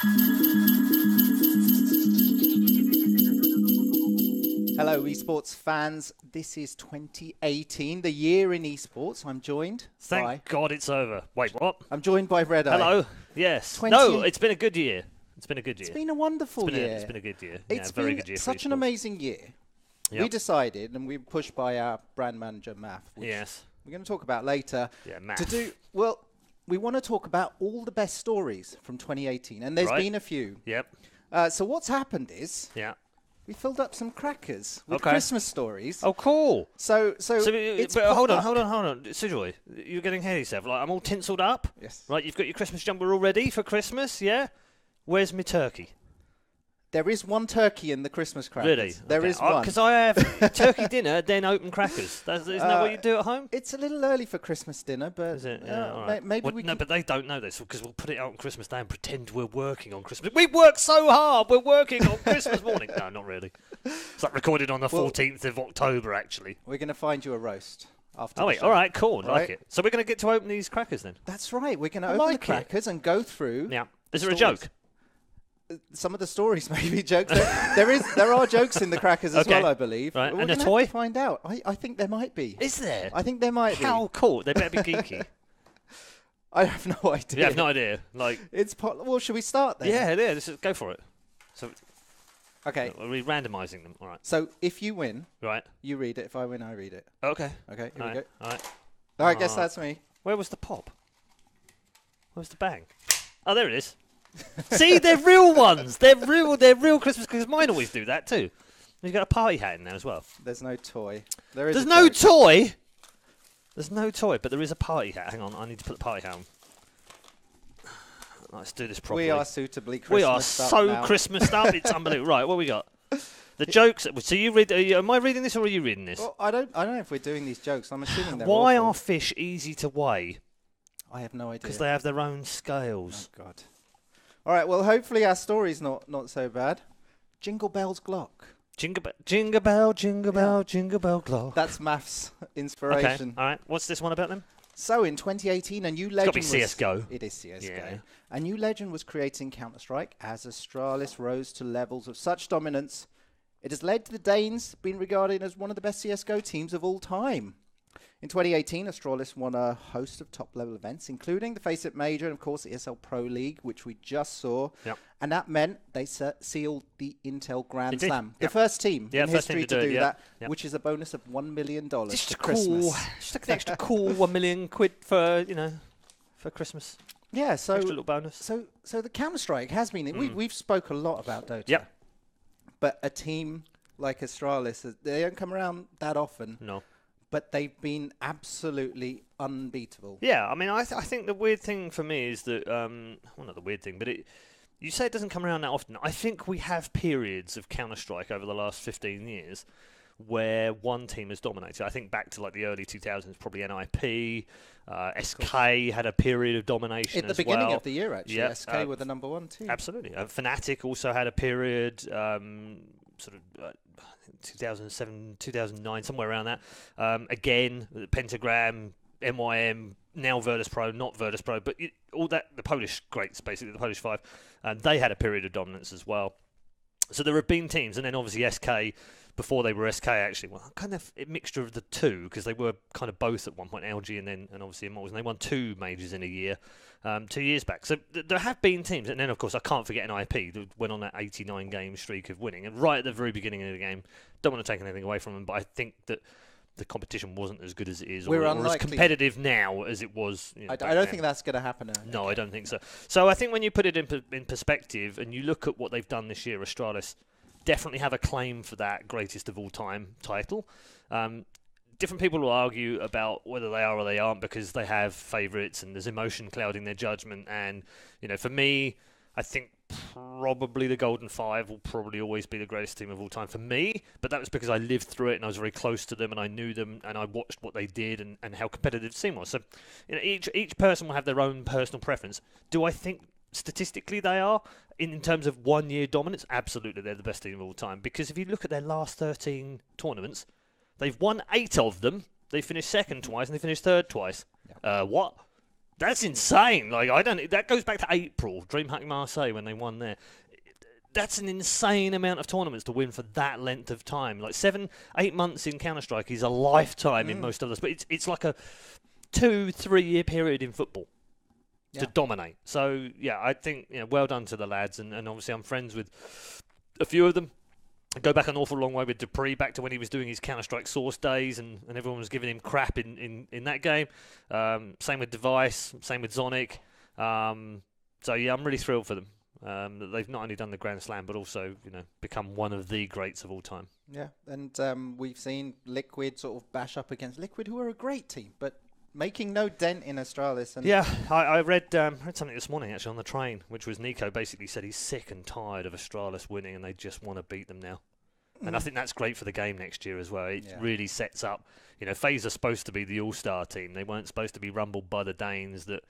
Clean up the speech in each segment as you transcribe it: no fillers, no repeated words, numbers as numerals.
Hello, esports fans. This is 2018, the year in esports. I'm joined Thank God it's over. Wait, what? I'm joined by Redeye. Hello. Yes. No, it's been a good year. It's been a good year. It's been a wonderful year. It's been a good year. It's very been good year. Such an amazing year. Yep. We decided, and we were pushed by our brand manager, Math, which we're going to talk about later. Yeah, Math. We want to talk about all the best stories from 2018, and there's been a few. Yep. So what's happened is we filled up some crackers with Christmas stories. Oh, cool. So hold on. Sujoy, you're getting ahead of yourself. Like, I'm all tinselled up. Yes. Right, you've got your Christmas jumper all ready for Christmas, yeah? Where's my turkey? There is one turkey in the Christmas crackers. Really? There is one. Because I have turkey dinner, then open crackers. Isn't that what you do at home? It's a little early for Christmas dinner, but is it? Yeah, all right. maybe we No, can... but they don't know this because we'll put it out on Christmas Day and pretend we're working on Christmas. We work so hard. We're working on Christmas morning. No, not really. It's like recorded on the 14th of October, actually. We're going to find you a roast after the show. All right, cool. Like it. So we're going to get to open these crackers then? That's right. We're going to open the crackers and go through... Yeah. Is there a joke? Some of the stories may be jokes. There are jokes in the crackers as well, I believe. Right. We're and a gonna toy? have to find out. I think there might be. Is there? I think there might be. How cool. They better be geeky. I have no idea. You have no idea. Well, should we start then? Yeah. Go for it. So, okay. Are we randomising them? All right. So if you win, right, you read it. If I win, I read it. Okay. Okay. Here we go. All right. I guess that's me. Where was the pop? Where's the bang? Oh, there it is. See, they're real ones. They're real Christmas because mine always do that too. You've got a party hat in there as well. There's no toy. There's no toy. There's no toy, but there is a party hat. Hang on, I need to put the party hat on. Let's do this properly. We are suitably Christmas up. We are so Christmased up. It's unbelievable. Right, what we got? The jokes. So you read? Am I reading this or are you reading this? Well, I don't know if we're doing these jokes. I'm assuming they're Why awful. are fish easy to weigh? I have no idea. Because they have their own scales. Oh God. All right, well, hopefully our story's not so bad. Jingle bells, Glock. Jingle bell, jingle bell, jingle bell, jingle bell, Glock. That's Math's inspiration. Okay, all right. What's this one about then? So in 2018, a new legend It's got to be CSGO. It is CSGO. Yeah. A new legend was created in Counter-Strike as Astralis rose to levels of such dominance. It has led to the Danes being regarded as one of the best CSGO teams of all time. In 2018, Astralis won a host of top-level events, including the FACEIT Major and, of course, the ESL Pro League, which we just saw. Yep. And that meant they sealed the Intel Grand Slam. Yep. The first team in history to do that, yep. which is a bonus of $1 million Just for Christmas. Just like an extra cool £1 million for, for Christmas. Yeah, so... Extra little bonus. So the Counter-Strike has been... We've spoke a lot about Dota. Yep. But a team like Astralis, they don't come around that often. No. But they've been absolutely unbeatable. Yeah, I mean, I think the weird thing for me is that, well, not the weird thing, but you say it doesn't come around that often. I think we have periods of Counter-Strike over the last 15 years where one team has dominated. I think back to like the early 2000s, probably NIP, SK had a period of domination at the beginning of the year, actually. Yeah, SK were the number one team. Absolutely. Fnatic also had a period, sort of 2007, 2009, somewhere around that. Again, Pentagram, MYM, now Virtus Pro, not Virtus Pro, but all that, the Polish greats, basically, the Polish five, they had a period of dominance as well. So there have been teams, and then obviously SK, before they were SK actually, well, kind of a mixture of the two, because they were kind of both at one point, LG and obviously Immortals, and they won 2 majors in a year, 2 years back. So there have been teams, and then of course I can't forget an IP that went on that 89 game streak of winning, and right at the very beginning of the game, don't want to take anything away from them, but I think that the competition wasn't as good as it is, or as competitive now as it was. I don't think that's going to happen. No, I don't think so. So I think when you put it in perspective, and you look at what they've done this year, Astralis definitely have a claim for that greatest of all time title. Different people will argue about whether they are or they aren't because they have favourites and there's emotion clouding their judgment. And, for me, I think probably the Golden Five will probably always be the greatest team of all time for me. But that was because I lived through it and I was very close to them and I knew them and I watched what they did and how competitive the scene was. So each person will have their own personal preference. Do I think statistically they are in terms of 1 year dominance? Absolutely, they're the best team of all time, because if you look at their last 13 tournaments, they've won 8 of them. They finished second twice and they finished third twice. What? That's insane. Like, that goes back to April, DreamHack Marseille, when they won there. That's an insane amount of tournaments to win for that length of time. Like 7-8 months in Counter-Strike is a lifetime in most others, but it's like a 2-3 year period in football to dominate. So yeah, I think well done to the lads, and obviously I'm friends with a few of them. I go back an awful long way with Dupree, back to when he was doing his Counter-Strike Source days, and everyone was giving him crap in that game. Same with Device, same with Zonic. So yeah, I'm really thrilled for them. That they've not only done the Grand Slam, but also become one of the greats of all time. Yeah, and we've seen Liquid sort of bash up against Liquid, who are a great team, but making no dent in Astralis. And yeah, I read something this morning actually on the train, which was Nico basically said he's sick and tired of Astralis winning, and they just want to beat them now. And I think that's great for the game next year as well. It really sets up. FaZe are supposed to be the all-star team. They weren't supposed to be rumbled by the Danes that.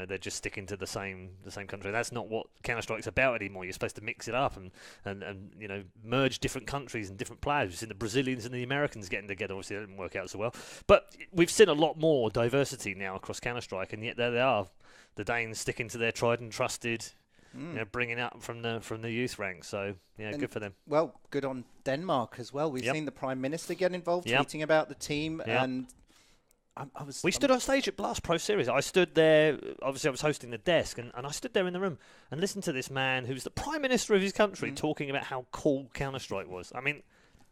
They're just sticking to the same country. That's not what Counter-Strike's about anymore. You're supposed to mix it up and merge different countries and different players. We've seen the Brazilians and the Americans getting together. Obviously, that didn't work out so well. But we've seen a lot more diversity now across Counter-Strike, and yet there they are. The Danes sticking to their tried and trusted, bringing up from the youth ranks. So, good for them. Well, good on Denmark as well. We've seen the Prime Minister get involved, tweeting about the team, and... We stood on stage at Blast Pro Series. I stood there, obviously I was hosting the desk, and I stood there in the room and listened to this man who's the Prime Minister of his country talking about how cool Counter-Strike was. I mean,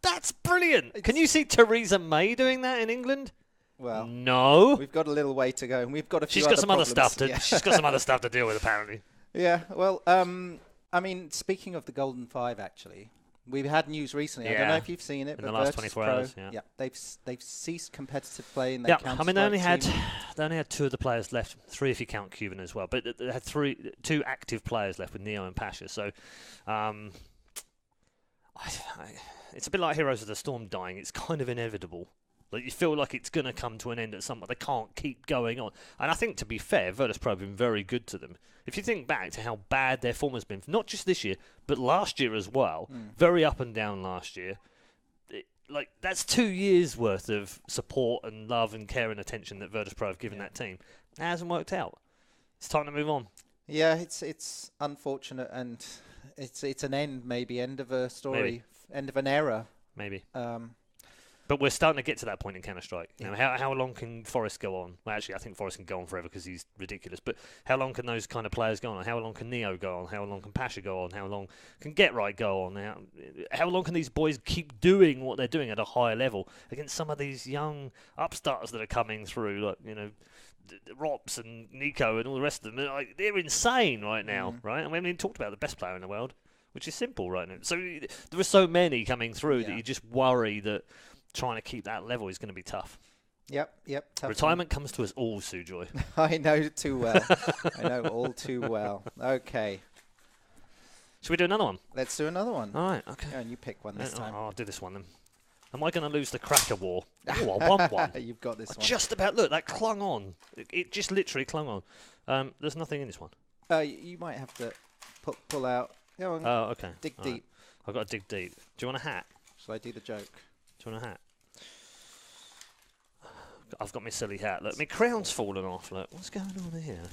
that's brilliant. Can you see Theresa May doing that in England? Well, no. We've got a little way to go, and we've got a few She's got some problems. other stuff to. She's got some other stuff to deal with, apparently. Yeah. Well, I mean, speaking of the Golden Five, actually. We've had news recently. I don't know if you've seen it, in but the last 24 hours. Yeah, they've ceased competitive play in their Counter-Strike they only had team. 2 of the players left, 3 if you count Cuban as well. But they had 2 active players left with Neo and Pasha. So, it's a bit like Heroes of the Storm dying. It's kind of inevitable. Like, you feel like it's going to come to an end at some point. They can't keep going on. And I think, to be fair, Virtus.pro have been very good to them. If you think back to how bad their form has been, not just this year, but last year as well, very up and down last year, that's 2 years' worth of support and love and care and attention that Virtus.pro have given that team. It hasn't worked out. It's time to move on. Yeah, it's unfortunate, and it's an end of a story, end of an era. Maybe. But we're starting to get to that point in Counter-Strike. How long can Forrest go on? Well, actually, I think Forrest can go on forever because he's ridiculous. But how long can those kind of players go on? How long can Neo go on? How long can Pasha go on? How long can Get Right go on? How long can these boys keep doing what they're doing at a higher level against some of these young upstarts that are coming through, like, Rops and Nico and all the rest of them? They're insane right now, right? And we haven't even talked about the best player in the world, which is simple right now. So there are so many coming through that you just worry that trying to keep that level is going to be tough. Yep. Tough. Retirement comes to us all, Sujoy. I know too well. I know all too well. Okay. Should we do another one? Let's do another one. All right, okay. Yeah, and you pick one this time. I'll do this one then. Am I going to lose the cracker war? Oh, I won one. You've got this one. Just about. Look, that clung on. It just literally clung on. There's nothing in this one. You might have to pull out. Go on. Oh, okay. Dig all deep. Right. I've got to dig deep. Do you want a hat? Shall I do the joke? Do you want a hat? I've got my silly hat. Look, my crown's fallen off. Look, what's going on here?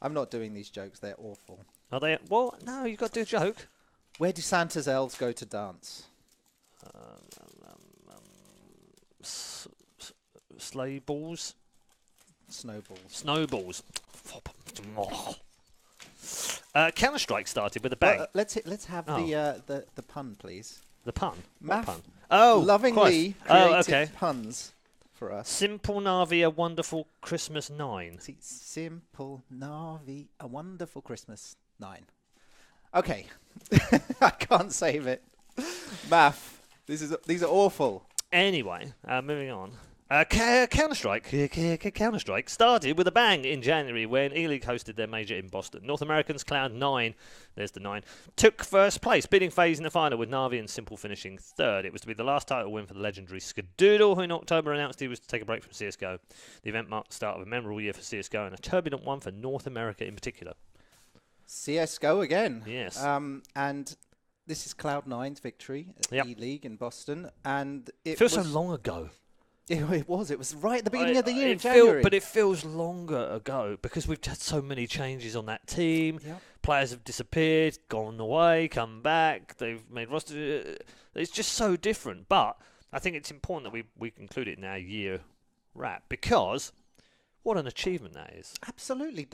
I'm not doing these jokes. They're awful. Are they? Well, no, you've got to do a joke. Where do Santa's elves go to dance? Sleigh balls? Snowballs. Snowballs. Counter-Strike started with a bang. Let's have the pun, please. The pun? What pun? Oh, lovingly created puns for us. Simple Navi, a wonderful Christmas 9. Simple Navi, a wonderful Christmas 9. Okay, I can't save it. Math. These are awful. Anyway, moving on. Counter-Strike started with a bang in January when ELEAGUE hosted their major in Boston. North Americans Cloud9, there's the 9, took first place, beating FaZe in the final with Navi and Simple finishing third. It was to be the last title win for the legendary Skadoodle, who in October announced he was to take a break from CSGO. The event marked the start of a memorable year for CSGO and a turbulent one for North America in particular. CSGO again. Yes. And this is Cloud9's victory at ELEAGUE in Boston. And it feels so long ago. It was. It was right at the beginning of the year in January. But it feels longer ago because we've had so many changes on that team. Yep. Players have disappeared, gone away, come back. They've made roster. It's just so different. But I think it's important that we include it in our year wrap because what an achievement that is. Absolutely.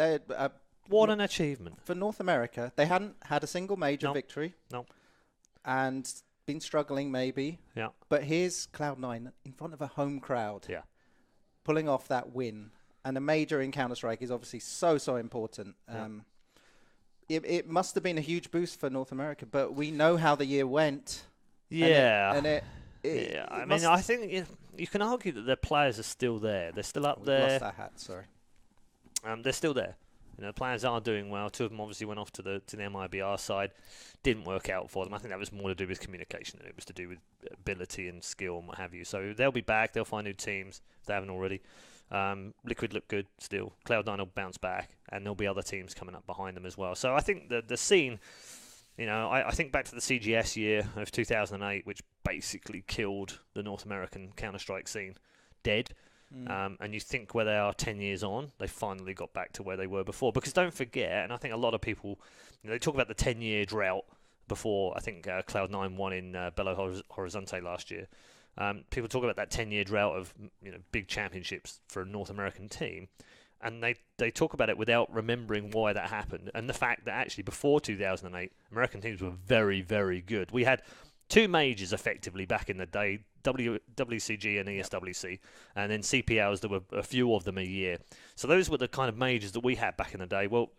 What an achievement. For North America, they hadn't had a single major victory. No. And been struggling maybe. Yeah. But here's Cloud9 in front of a home crowd. Yeah. Pulling off that win. And a major in Counter-Strike is obviously so important. It must have been a huge boost for North America, but we know how the year went. Yeah. I think you can argue that their players are still there. They're still up there. Lost that hat, sorry. They're still there. The players are doing well. Two of them obviously went off to the MIBR side. Didn't work out for them. I think that was more to do with communication than it was to do with ability and skill and what have you. So they'll be back. They'll find new teams if they haven't already. Liquid look good still. Cloud9 will bounce back, and there'll be other teams coming up behind them as well. So I think the scene, I think back to the CGS year of 2008, which basically killed the North American Counter-Strike scene, dead. And you think where they are 10 years on, they finally got back to where they were before. Because don't forget, and I think a lot of people, they talk about the 10-year drought before, I think Cloud9 won in Belo Horizonte last year. People talk about that 10-year drought of big championships for a North American team. And they talk about it without remembering why that happened. And the fact that actually before 2008, American teams were very, very good. We had two majors effectively back in the day, WCG and ESWC, and then CPLs. There were a few of them a year. So those were the kind of majors that we had back in the day. Well,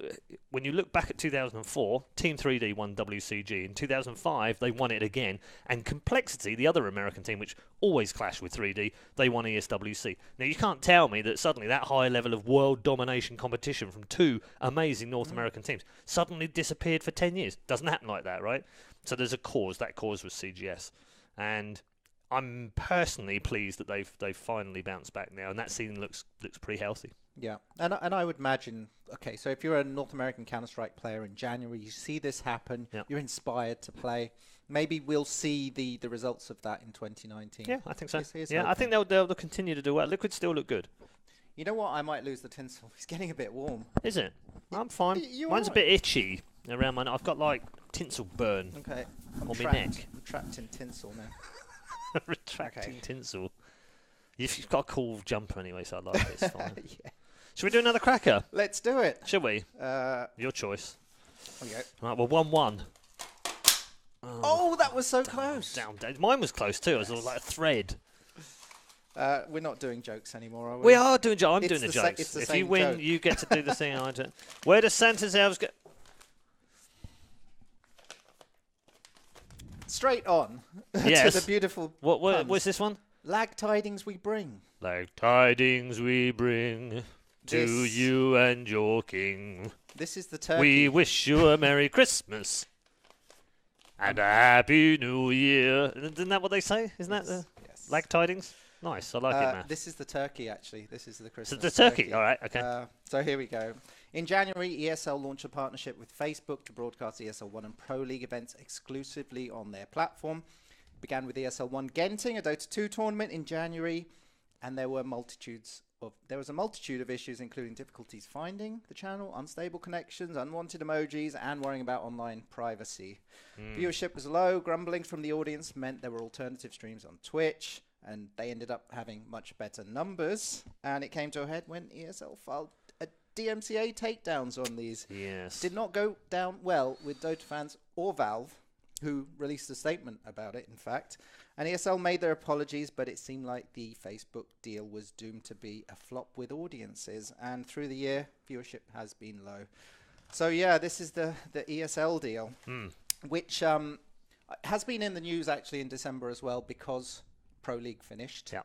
when you look back at 2004, Team 3D won WCG. In 2005, they won it again. And Complexity, the other American team, which always clashed with 3D, they won ESWC. Now, you can't tell me that suddenly that high level of world domination competition from two amazing North American teams suddenly disappeared for 10 years. Doesn't happen like that, right? So there's a cause. That cause was CGS. And I'm personally pleased that they've finally bounced back now, and that scene looks pretty healthy. Yeah, and I would imagine, okay, so if you're a North American Counter-Strike player in January, you see this happen, you're inspired to play. Maybe we'll see the results of that in 2019. Yeah, I think so. Here's I think they'll continue to do well. Liquid still look good. You know what? I might lose the tinsel. It's getting a bit warm. Is it? I'm fine. Mine's a bit itchy around my neck. I've got like tinsel burn on my neck. I'm trapped in tinsel now. Retracting tinsel. You've got a cool jumper anyway, so I like it. It's fine. Yeah. Should we do another cracker? Let's do it. Shall we? Your choice. Okay. Right, well, 1-1. Oh, that was so close. Down. Mine was close too. It was like a thread. We're not doing jokes anymore, are we? We are doing jokes. I'm doing the jokes. If you win, joke. you get to do the thing I do. Where does Santa's elves go? Straight on Yes. to the beautiful what's this one? Lag tidings we bring. Lag tidings we bring to you and your king. This is the turkey. We wish you a Merry Christmas and a Happy New Year. Isn't that what they say? Isn't that the lag tidings? Nice, I like it, man. This is the turkey, actually. This is the Christmas the turkey, all right, okay. So here we go. In January, ESL launched a partnership with Facebook to broadcast ESL 1 and Pro League events exclusively on their platform. It began with ESL 1 Genting, a Dota 2 tournament in January, and there was a multitude of issues, including difficulties finding the channel, unstable connections, unwanted emojis, and worrying about online privacy. Viewership was low. Grumbling from the audience meant there were alternative streams on Twitch, and they ended up having much better numbers. And it came to a head when ESL filed a DMCA takedowns on these. Yes. Did not go down well with Dota fans or Valve, who released a statement about it, in fact. And ESL made their apologies, but it seemed like the Facebook deal was doomed to be a flop with audiences. And through the year, viewership has been low. So, yeah, this is the ESL deal, which has been in the news, actually, in December as well, because Pro League finished. Yeah.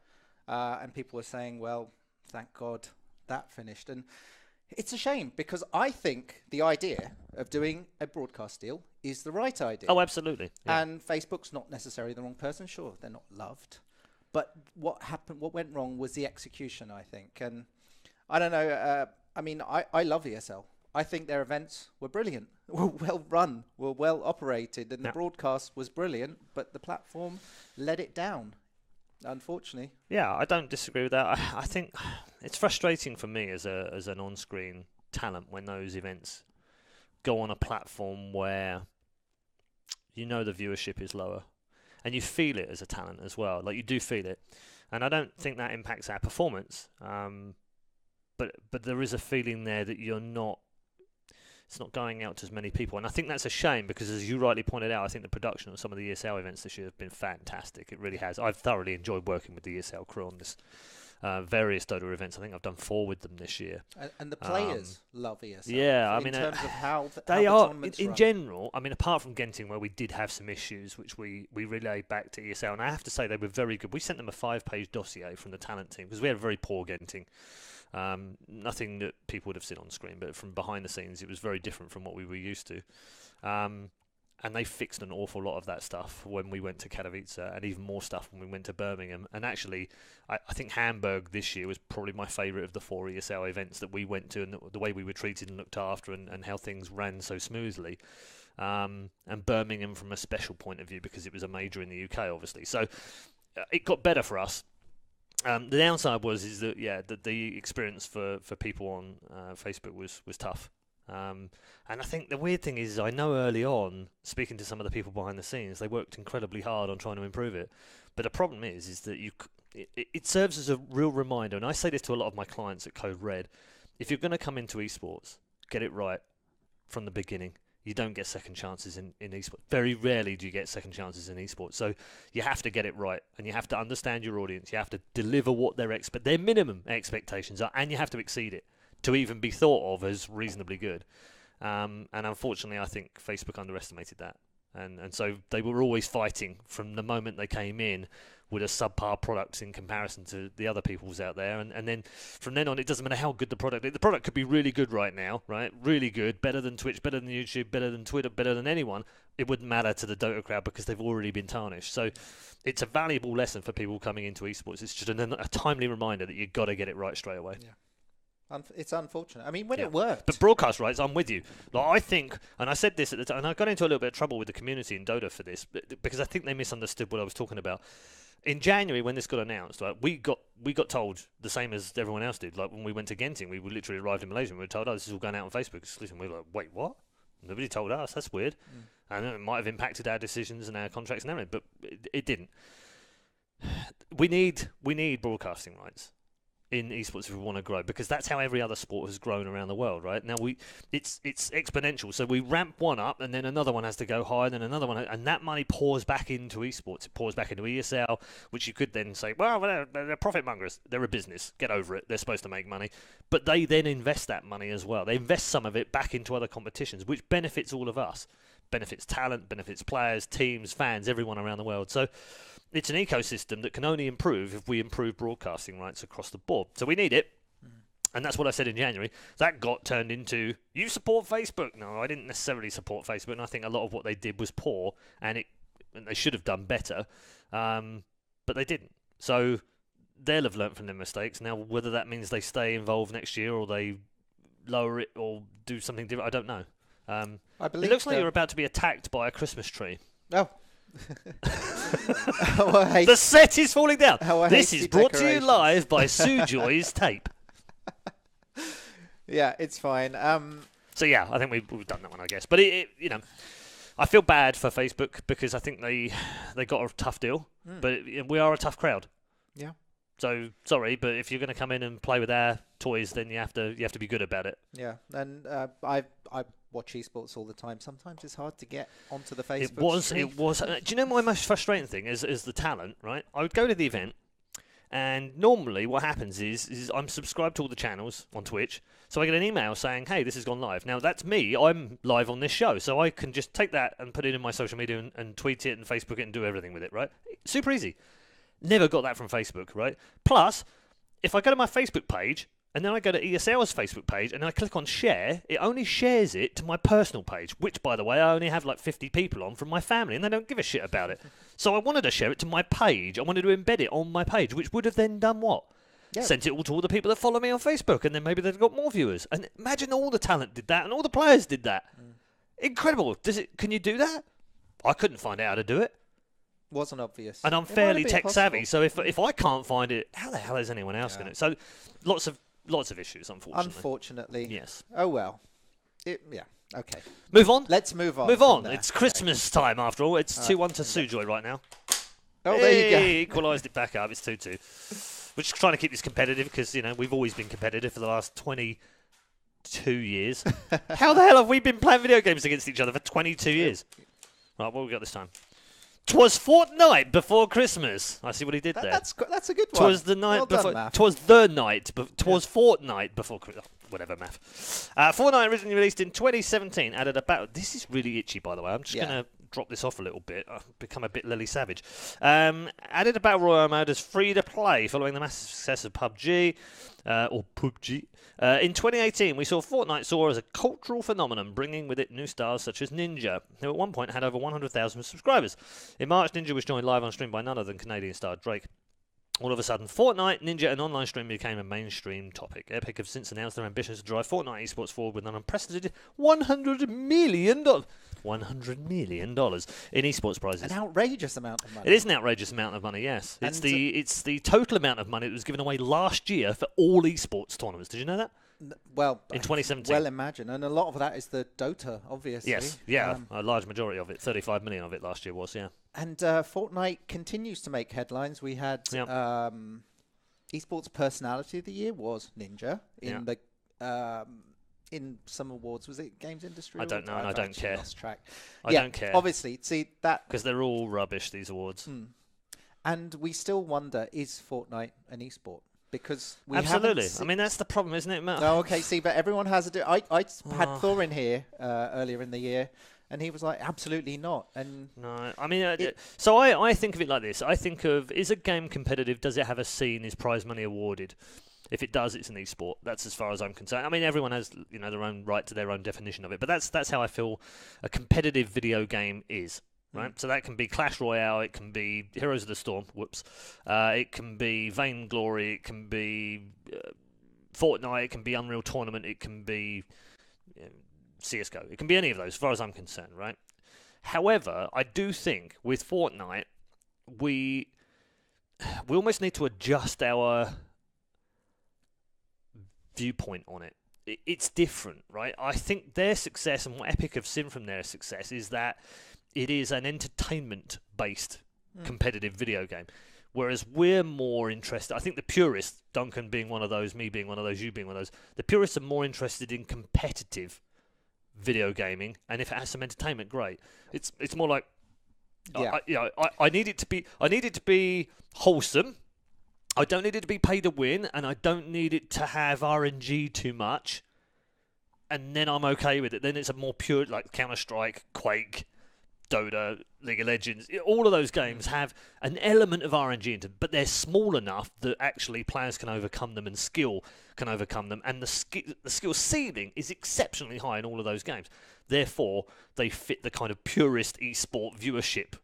And people were saying, well, thank God that finished. And it's a shame, because I think the idea of doing a broadcast deal is the right idea. Oh, absolutely. Yeah. And Facebook's not necessarily the wrong person. Sure, they're not loved. But what went wrong was the execution, I think. And I don't know. I love ESL. I think their events were brilliant, were well run, were well operated, and the broadcast was brilliant, but the platform let it down. Unfortunately. Yeah, I don't disagree with that. I think it's frustrating for me as an on-screen talent when those events go on a platform where the viewership is lower, and you feel it as a talent as well. Like, you do feel it, and I don't think that impacts our performance. But there is a feeling there that it's not going out to as many people, and I think that's a shame because, as you rightly pointed out, I think the production of some of the ESL events this year have been fantastic. It really has. I've thoroughly enjoyed working with the ESL crew on this various Dota events. I think I've done 4 with them this year. And the players love ESL. Yeah, in terms of how they how are the tournaments in run. general. I mean, apart from Genting, where we did have some issues, which we relayed back to ESL, and I have to say they were very good. We sent them a 5-page dossier from the talent team because we had a very poor Genting. Nothing that people would have seen on screen, but from behind the scenes, it was very different from what we were used to. And they fixed an awful lot of that stuff when we went to Katowice, and even more stuff when we went to Birmingham. And actually, I think Hamburg this year was probably my favourite of the 4 ESL events that we went to, and the way we were treated and looked after, and how things ran so smoothly. And Birmingham from a special point of view because it was a major in the UK, obviously. So it got better for us. The downside is that the experience for people on Facebook was tough. And I think the weird thing is, I know early on, speaking to some of the people behind the scenes, they worked incredibly hard on trying to improve it. But the problem is that it serves as a real reminder, and I say this to a lot of my clients at Code Red: if you're going to come into esports, get it right from the beginning. You don't get second chances in esports. Very rarely do you get second chances in esports. So you have to get it right, and you have to understand your audience. You have to deliver what their minimum expectations are, and you have to exceed it to even be thought of as reasonably good. And unfortunately, I think Facebook underestimated that. And so they were always fighting from the moment they came in with a subpar product in comparison to the other people's out there. And then from then on, it doesn't matter how good the product is. The product could be really good right now, right? Really good, better than Twitch, better than YouTube, better than Twitter, better than anyone. It wouldn't matter to the Dota crowd because they've already been tarnished. So it's a valuable lesson for people coming into esports. It's just a timely reminder that you've got to get it right straight away. Yeah. It's unfortunate. I mean, when it worked. But broadcast rights, I'm with you. Like, I think, and I said this at the time, and I got into a little bit of trouble with the community in Dota for this, because I think they misunderstood what I was talking about. In January, when this got announced, right, we got told the same as everyone else did. Like, when we went to Genting, we literally arrived in Malaysia and we were told, oh, this is all going out on Facebook. Listen, we were like, wait, what? Nobody told us. That's weird. And it might have impacted our decisions and our contracts and everything, but it didn't. We need broadcasting rights in esports if we want to grow, because that's how every other sport has grown around the world, right? Now it's exponential. So we ramp one up, and then another one has to go higher, and then another one, and that money pours back into esports. It pours back into ESL, which you could then say, well, they're profit mongers. They're a business. Get over it. They're supposed to make money, but they then invest that money as well. They invest some of it back into other competitions, which benefits all of us. Benefits talent, benefits players, teams, fans, everyone around the world. So it's an ecosystem that can only improve if we improve broadcasting rights across the board. So we need it. And that's what I said in January. That got turned into, you support Facebook. No, I didn't necessarily support Facebook. And I think a lot of what they did was poor, and they should have done better. But they didn't. So they'll have learnt from their mistakes. Now, whether that means they stay involved next year or they lower it or do something different, I don't know. I believe it looks like you're about to be attacked by a Christmas tree. Oh. The set is falling down. This is brought to you live by Sujoy's tape. Yeah, it's fine. So yeah, I think we've done that one, I guess. But I feel bad for Facebook because I think they got a tough deal, but we are a tough crowd. Yeah. So sorry, but if you're going to come in and play with our toys, then you have to be good about it. Yeah, and I watch esports all the time. Sometimes it's hard to get onto the Facebook stream. It was. Do you know my most frustrating thing is the talent, right? I would go to the event, and normally what happens is I'm subscribed to all the channels on Twitch, so I get an email saying, hey, this has gone live. Now, that's me. I'm live on this show, so I can just take that and put it in my social media and tweet it and Facebook it and do everything with it, right? Super easy. Never got that from Facebook, right? Plus, if I go to my Facebook page, and then I go to ESL's Facebook page, and I click on share, it only shares it to my personal page, which, by the way, I only have like 50 people on from my family, and they don't give a shit about it. So I wanted to share it to my page. I wanted to embed it on my page, which would have then done what? Yep. Sent it all to all the people that follow me on Facebook, and then maybe they've got more viewers. And imagine all the talent did that, and all the players did that. Incredible. Can you do that? I couldn't find out how to do it. Wasn't obvious. And I'm It might fairly have been tech savvy, possible. so if I can't find it, how the hell is anyone else going to? So lots of issues, unfortunately. Unfortunately. Yes. Oh well. Yeah. Okay. Move on. Let's move on. Move on. there. It's Christmas time after all. It's 2-1 to Sujoy right now. Oh, there you go. Equalised it back up. It's 2-2. We're just trying to keep this competitive because, we've always been competitive for the last 22 years. How the hell have we been playing video games against each other for 22 years? Right, what have we got this time? Twas Fortnite before Christmas. I see what he did there. That's a good one. Twas the night well before. done, Twas the night. Twas Fortnite before Christmas. Whatever, math. Fortnite originally released in 2017. Added about. This is really itchy, by the way. I'm just gonna drop this off a little bit. I've become a bit Lily Savage. Added a battle royale mode as free to play, following the massive success of PUBG or PUBG. In 2018, we saw Fortnite soar as a cultural phenomenon, bringing with it new stars such as Ninja, who at one point had over 100,000 subscribers. In March, Ninja was joined live on stream by none other than Canadian star Drake. All of a sudden, Fortnite, Ninja, and online streaming became a mainstream topic. Epic have since announced their ambitions to drive Fortnite esports forward with an unprecedented $100 million in esports prizes. An outrageous amount of money. It is an outrageous amount of money, yes. It's the total amount of money that was given away last year for all esports tournaments. Did you know that? Well, in 2017. Well, imagine. And a lot of that is the Dota, obviously. Yes, yeah, a large majority of it. 35 million of it last year was, yeah. And Fortnite continues to make headlines. We had esports personality of the year was Ninja in the in some awards. Was it Games Industry? I don't know, and I don't care. Lost track. I don't care. Obviously, see that because they're all rubbish. These awards. And we still wonder: is Fortnite an esport? Because we absolutely. I mean, that's the problem, isn't it, Matt? Oh, okay. See, but everyone has a. I had Thor in here earlier in the year, and he was like, absolutely not. And no, I mean, so I think of it like this. I think of, is a game competitive? Does it have a scene? Is prize money awarded? If it does, it's an esport. That's as far as I'm concerned. I mean, everyone has their own right to their own definition of it, but that's how I feel a competitive video game is. Right, so that can be Clash Royale, it can be Heroes of the Storm, it can be Vainglory, it can be Fortnite, it can be Unreal Tournament, it can be CSGO, it can be any of those as far as I'm concerned, right? However, I do think with Fortnite, we almost need to adjust our viewpoint on it. It's different, right? I think their success and what Epic have seen from their success is that it is an entertainment-based competitive video game, whereas we're more interested. I think the purists, Duncan being one of those, me being one of those, you being one of those, the purists are more interested in competitive video gaming, and if it has some entertainment, great. It's more like, I need it to be wholesome. I don't need it to be pay to win, and I don't need it to have RNG too much, and then I'm okay with it. Then it's a more pure, like Counter-Strike, Quake, Dota, League of Legends, all of those games have an element of RNG into them, but they're small enough that actually players can overcome them and skill can overcome them, and the skill ceiling is exceptionally high in all of those games. Therefore, they fit the kind of purist esport viewership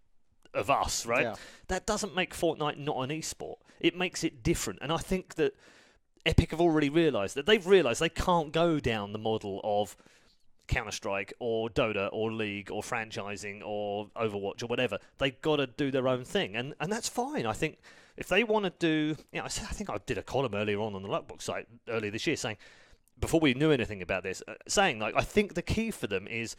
of us, right? Yeah. That doesn't make Fortnite not an esport. It makes it different, and I think that Epic have already realised that. They've realised they can't go down the model of Counter-Strike or Dota or League or franchising or Overwatch or whatever. They've got to do their own thing, and that's fine. I think if they want to do, I think I did a column earlier on the Luckbox site earlier this year saying, before we knew anything about this, saying like I think the key for them is,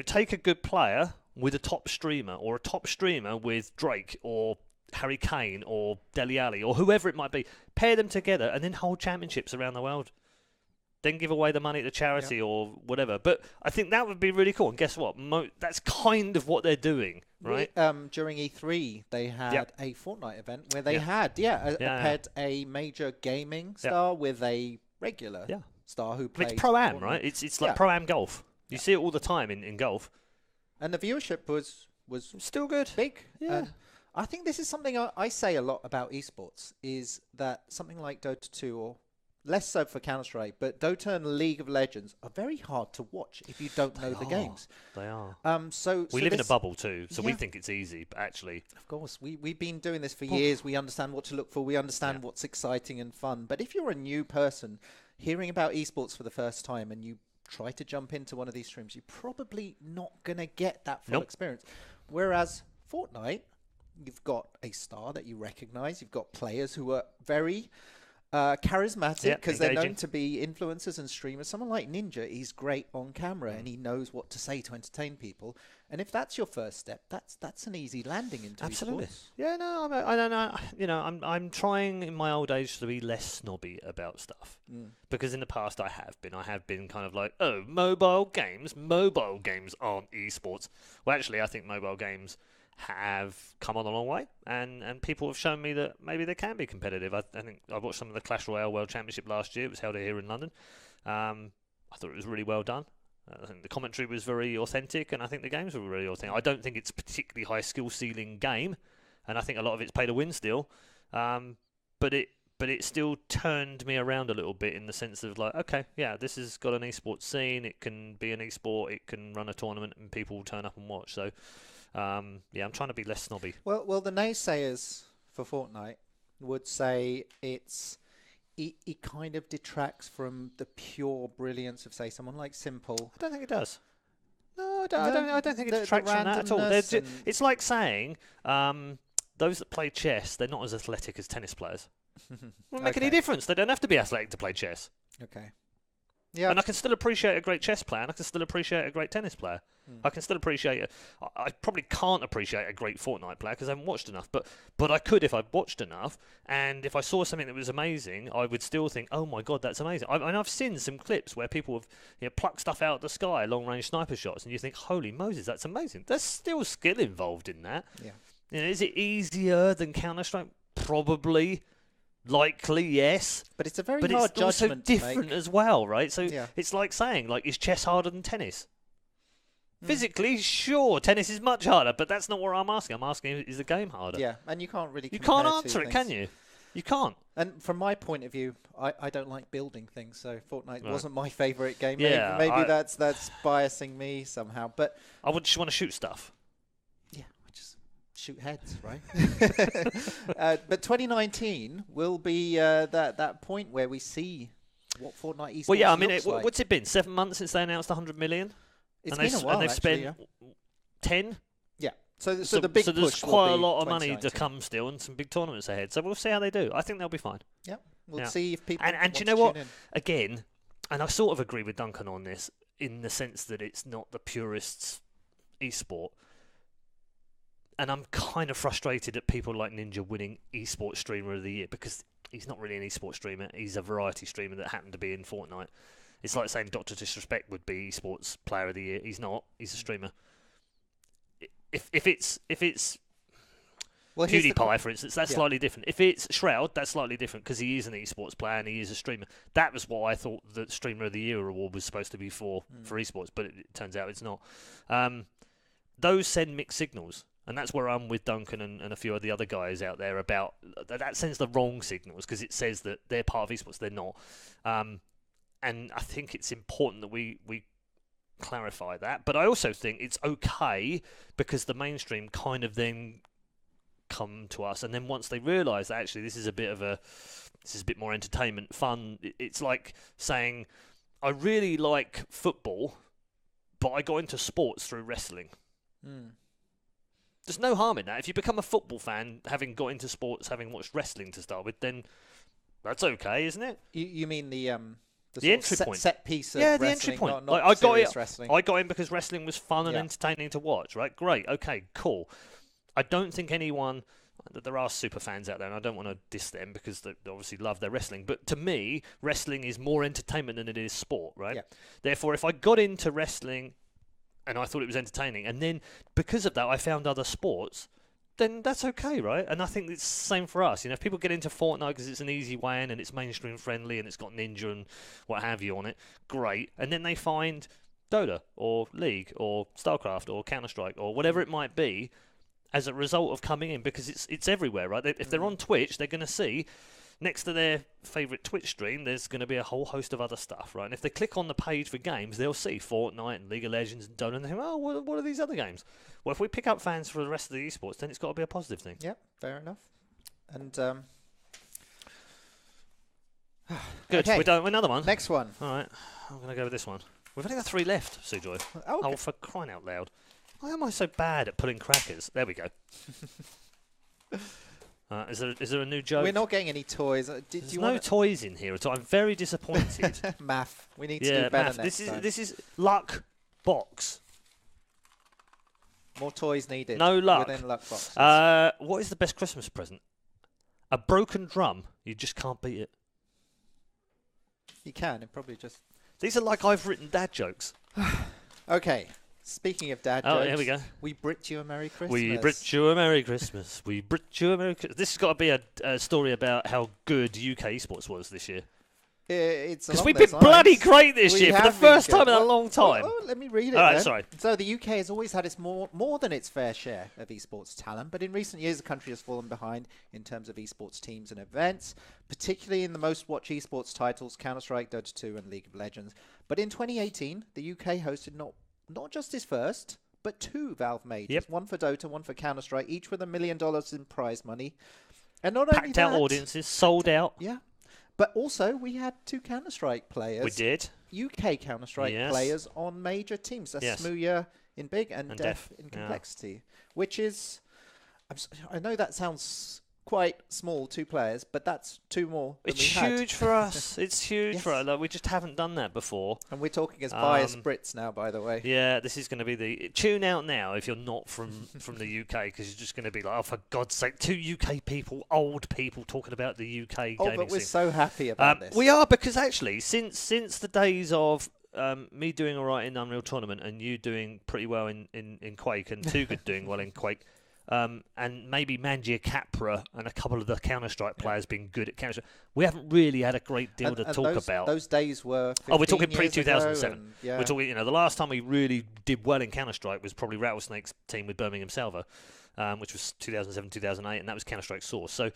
take a good player with a top streamer or a top streamer with Drake or Harry Kane or Dele Alli or whoever it might be, pair them together and then hold championships around the world. Then give away the money to charity or whatever. But I think that would be really cool. And guess what? That's kind of what they're doing, right? During E3, they had a Fortnite event where they had paired a major gaming star with a regular star who played. It's Pro-Am, Fortnite. right? It's like Pro-Am golf. You see it all the time in golf. And the viewership was still good. Big. Yeah. I think this is something I say a lot about esports, is that something like Dota 2 or less so for Counter-Strike, but Dota and League of Legends are very hard to watch if you don't know the games. They are. We live in a bubble too, so we think it's easy, but actually... Of course, we've been doing this for years. We understand what to look for. We understand what's exciting and fun. But if you're a new person hearing about esports for the first time and you try to jump into one of these streams, you're probably not going to get that full experience. Whereas Fortnite, you've got a star that you recognise. You've got players who are very charismatic because they're known to be influencers and streamers. Someone like Ninja, he's great on camera and he knows what to say to entertain people. And if that's your first step, that's an easy landing into absolutely. esports. Yeah, no, I don't know. You know, I'm trying in my old age to be less snobby about stuff because in the past I have been kind of like, oh, mobile games aren't esports. Well, actually, I think mobile games have come on a long way, and people have shown me that maybe they can be competitive. I think I watched some of the Clash Royale World Championship last year. It was held here in London. I thought it was really well done. I think the commentary was very authentic, and I think the games were really authentic. I don't think it's a particularly high skill ceiling game, and I think a lot of it's pay to win still. But it still turned me around a little bit in the sense of like, okay, yeah, this has got an esports scene. It can be an esport. It can run a tournament, and people will turn up and watch. So. Yeah, I'm trying to be less snobby. Well, the naysayers for Fortnite would say it kind of detracts from the pure brilliance of, say, someone like Simple. I don't think it does. No, I don't think it detracts from that at all. It's like saying those that play chess, they're not as athletic as tennis players. Won't make any difference. They don't have to be athletic to play chess. Okay. Yeah. And I can still appreciate a great chess player, and I can still appreciate a great tennis player. I can still appreciate I probably can't appreciate a great Fortnite player because I haven't watched enough, but I could if I watched enough, and if I saw something that was amazing, I would still think, oh my god, that's amazing. I've seen some clips where people have plucked stuff out of the sky, long-range sniper shots, and you think, holy Moses, that's amazing. There's still skill involved in that. Yeah. You know, is it easier than Counter-Strike? Probably. Likely, yes. But it's a very hard judgment also different as well, right? So it's like saying, like, is chess harder than tennis? Physically, sure, tennis is much harder, but that's not what I'm asking. I'm asking, is the game harder? Yeah, and you can't really. You can't answer it, can you? You can't. And from my point of view, I don't like building things, so Fortnite wasn't my favourite game. Yeah, maybe that's biasing me somehow, but I would just want to shoot stuff. Yeah, just shoot heads, right? But 2019 will be that point where we see what Fortnite esports. Well, yeah, I mean, like. What's it been? 7 months since they announced 100 million. It's been a while, and they've spent 10. Yeah. So the big so push there's quite a lot of 2019. money to come still, and some big tournaments ahead. So we'll see how they do. I think they'll be fine. Yeah. We'll see if people. And do you know what? Again, and I sort of agree with Duncan on this in the sense that it's not the purists' esport. And I'm kind of frustrated at people like Ninja winning esports streamer of the year because he's not really an esports streamer. He's a variety streamer that happened to be in Fortnite. It's like saying Dr. Disrespect would be esports player of the year. He's not. He's a streamer. If it's PewDiePie, for instance, that's slightly different. If it's Shroud, that's slightly different because he is an esports player and he is a streamer. That was what I thought the Streamer of the Year award was supposed to be for esports, but it turns out it's not. Those send mixed signals. And that's where I'm with Duncan and a few of the other guys out there about that sends the wrong signals because it says that they're part of esports. They're not. And I think it's important that we clarify that. But I also think it's okay because the mainstream kind of then come to us. And then once they realise that actually this is a bit more entertainment, fun. It's like saying, I really like football, but I got into sports through wrestling. There's no harm in that. If you become a football fan, having got into sports, having watched wrestling to start with, then that's okay, isn't it? You mean the entry point, set piece of the wrestling, entry point. not I got serious wrestling. I got in because wrestling was fun and entertaining to watch. Right, great, okay, cool. I don't think anyone. There are super fans out there, and I don't want to diss them because they obviously love their wrestling. But to me, wrestling is more entertainment than it is sport. Right. Yeah. Therefore, if I got into wrestling and I thought it was entertaining, and then because of that I found other sports, then that's okay, right? And I think it's the same for us. You know, if people get into Fortnite because it's an easy way in and it's mainstream friendly and it's got Ninja and what have you on it, great. And then they find Dota or League or StarCraft or Counter-Strike or whatever it might be as a result of coming in because it's everywhere, right? If they're on Twitch, they're going to see next to their favourite Twitch stream, there's going to be a whole host of other stuff, right? And if they click on the page for games, they'll see Fortnite and League of Legends and Dota and they think, oh, what are these other games? Well, if we pick up fans for the rest of the esports, then it's got to be a positive thing. Yep, fair enough. And good, okay. We're done with another one. Next one. All right, I'm going to go with this one. We've only got 3 left, Sujoy. Oh, okay. Oh, for crying out loud. Why am I so bad at pulling crackers? There we go. Is there a new joke? We're not getting any toys. There's no toys in here at all. I'm very disappointed. Math. We need to do better next time. This is Luckbox. More toys needed. No luck. Within Luckbox. What is the best Christmas present? A broken drum. You just can't beat it. You can. It probably just... These are like I've written dad jokes. Okay. Speaking of dad jokes, here we go. We Brit you a Merry Christmas. We Brit you a Merry Christmas. We Brit you a Merry Christmas. This has got to be a story about how good UK esports was this year. It's because we've been bloody great this year for the first time in a long time. Let me read it. All right, sorry. So the UK has always had its more than its fair share of esports talent, but in recent years the country has fallen behind in terms of esports teams and events, particularly in the most watched esports titles, Counter-Strike, Dota 2 and League of Legends. But in 2018, the UK hosted not just its first, but 2 Valve majors. Yep. One for Dota, one for Counter-Strike, each with $1 million in prize money. And not only packed out audiences, sold out. Yeah. But also, we had 2 Counter-Strike players. We did. UK Counter-Strike players on major teams. That's Smooya in big and Def in complexity, which is... I know that sounds quite small, 2 players, but that's 2 more than It's huge for us. It's huge for us. Like, we just haven't done that before. And we're talking as biased Brits now, by the way. Yeah, this is going to be tune out now if you're not from the UK, because you're just going to be like, oh, for God's sake, 2 UK people, old people talking about the UK gaming scene. Oh, but we're so happy about this. We are, because actually, since the days of me doing all right in Unreal Tournament and you doing pretty well in Quake and Too Good doing well in Quake, and maybe Mangia Capra and a couple of the Counter-Strike players being good at Counter-Strike, we haven't really had a great deal to talk about. Those days were 15 we're talking pre-2007. We're talking, the last time we really did well in Counter-Strike was probably Rattlesnake's team with Birmingham Salvo, which was 2007, 2008, and that was Counter-Strike Source. So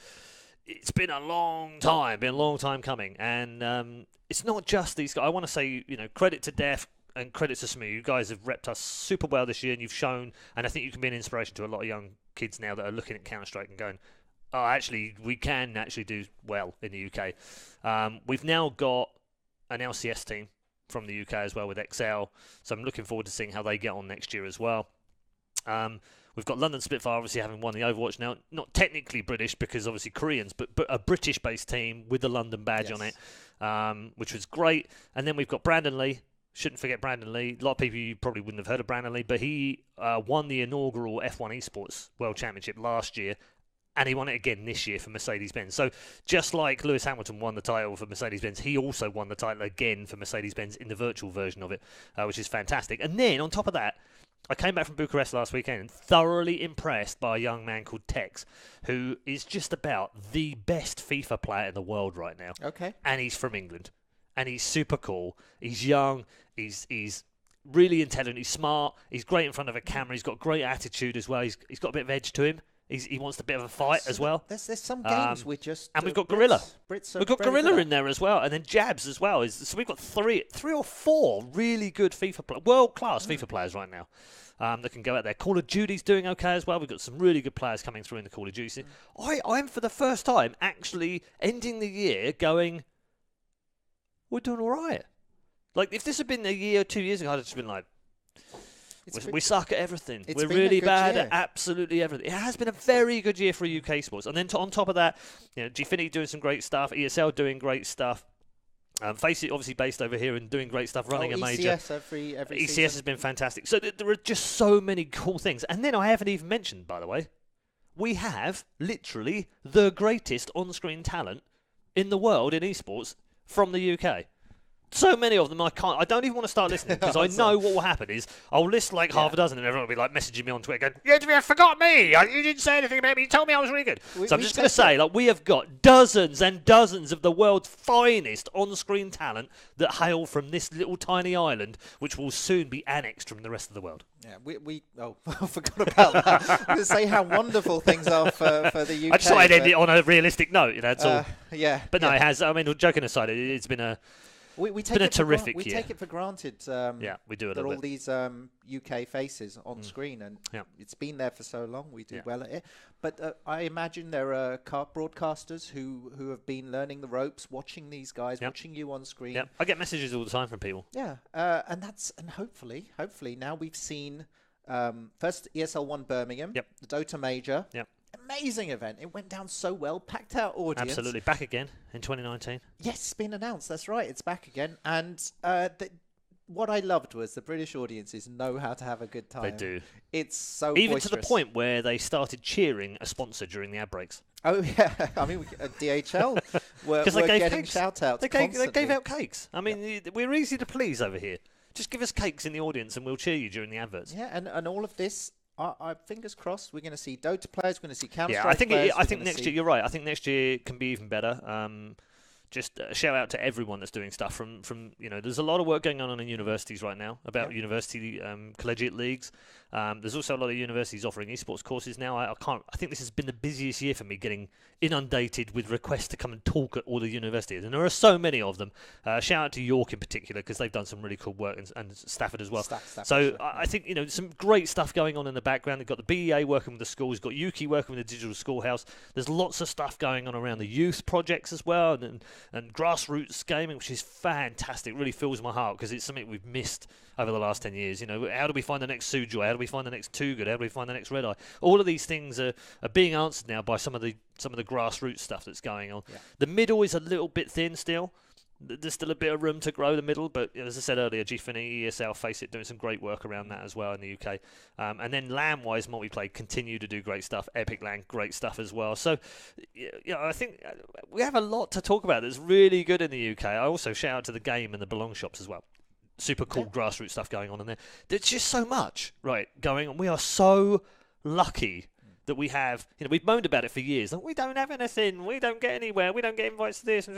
it's been a long time coming, and it's not just these guys. I want to say, credit to Def, and credit to Smee. You guys have repped us super well this year, and you've shown, and I think you can be an inspiration to a lot of young kids now that are looking at Counter-Strike and going, oh, actually, we can actually do well in the UK. We've now got an LCS team from the UK as well with XL, so I'm looking forward to seeing how they get on next year as well. We've got London Spitfire obviously having won the Overwatch now, not technically British because obviously Koreans, but a British-based team with the London badge on it, which was great. And then we've got Brandon Lee. Shouldn't forget Brandon Lee. A lot of people, you probably wouldn't have heard of Brandon Lee, but he won the inaugural F1 Esports World Championship last year, and he won it again this year for Mercedes-Benz. So just like Lewis Hamilton won the title for Mercedes-Benz, he also won the title again for Mercedes-Benz in the virtual version of it, which is fantastic. And then on top of that, I came back from Bucharest last weekend and thoroughly impressed by a young man called Tex, who is just about the best FIFA player in the world right now. Okay. And he's from England. And he's super cool. He's young. He's really intelligent. He's smart. He's great in front of a camera. He's got great attitude as well. He's got a bit of edge to him. He wants a bit of a fight as well. There's some games we just... And we've got Gorilla. We've got Gorilla in there as well. And then Jabs as well. So we've got three or four really good world-class FIFA players right now that can go out there. Call of Duty's doing okay as well. We've got some really good players coming through in the Call of Duty. I'm, for the first time, actually ending the year going... We're doing all right. Like, if this had been a year or 2 years ago, I'd have just been like, we suck at everything. We're really bad at absolutely everything. It has been a very good year for UK sports. And then on top of that, Gfinity doing some great stuff, ESL doing great stuff. Faceit obviously based over here and doing great stuff, running a major. ECS every ECS season. has been fantastic. So there are just so many cool things. And then I haven't even mentioned, by the way, we have literally the greatest on-screen talent in the world in esports from the UK. So many of them I don't even want to start listening because I know what will happen is I'll list like half a dozen and everyone will be like messaging me on Twitter going, you forgot me, you didn't say anything about me, you told me I was really good. So I'm just going to say, like, we have got dozens and dozens of the world's finest on-screen talent that hail from this little tiny island, which will soon be annexed from the rest of the world. Yeah, I forgot about that. I was going to say how wonderful things are for the UK. I just thought I'd end it on a realistic note, that's all. Yeah. But no, it has, I mean, joking aside, it's been a... It's been a terrific year. We take it for granted. We do. That all these UK faces on screen, and it's been there for so long. We do well at it. But I imagine there are broadcasters who have been learning the ropes, watching these guys, watching you on screen. Yeah, I get messages all the time from people. Yeah, and hopefully now we've seen first ESL 1 Birmingham, the Dota Major. Yep. amazing event. It went down so well, packed out audience. Absolutely. Back again in 2019. Yes, it's been announced. That's right. It's back again. And what I loved was the British audiences know how to have a good time. They do. It's so Even boisterous. to the point where they started cheering a sponsor during the ad breaks. Oh, yeah. I mean, DHL were getting shout-outs They gave out cakes. I mean, we're easy to please over here. Just give us cakes in the audience and we'll cheer you during the adverts. Yeah, and all of this, I fingers crossed, we're going to see Dota players, we're going to see Counter-Strike I think players. I think next year, you're right. I think next year can be even better. Just a shout out to everyone that's doing stuff from there's a lot of work going on in universities right now about university collegiate leagues. There's also a lot of universities offering esports courses now. I think this has been the busiest year for me, getting inundated with requests to come and talk at all the universities, and there are so many of them. Shout out to York in particular, because they've done some really cool work, and Stafford as well. Stafford, I think some great stuff going on in the background. They've got the BEA working with the schools, got Yuki working with the digital schoolhouse. There's lots of stuff going on around the youth projects as well, and grassroots gaming, which is fantastic. Really fills my heart, because it's something we've missed over the last 10 years. How do we find the next Sujoy? How do we find the next Too Good? How do we find the next Redeye? All of these things are being answered now by some of the grassroots stuff that's going on. Yeah. The middle is a little bit thin still. There's still a bit of room to grow the middle, but as I said earlier, GFINI, ESL, Faceit doing some great work around that as well in the UK. And then LAN-wise, multiplayer continue to do great stuff. Epic LAN, great stuff as well. So, I think we have a lot to talk about that's really good in the UK. I also shout out to the game and the Belong shops as well. Super cool grassroots stuff going on in there. There's just so much going on. We are so lucky that we have, we've moaned about it for years. Like, we don't have anything. We don't get anywhere. We don't get invites to this.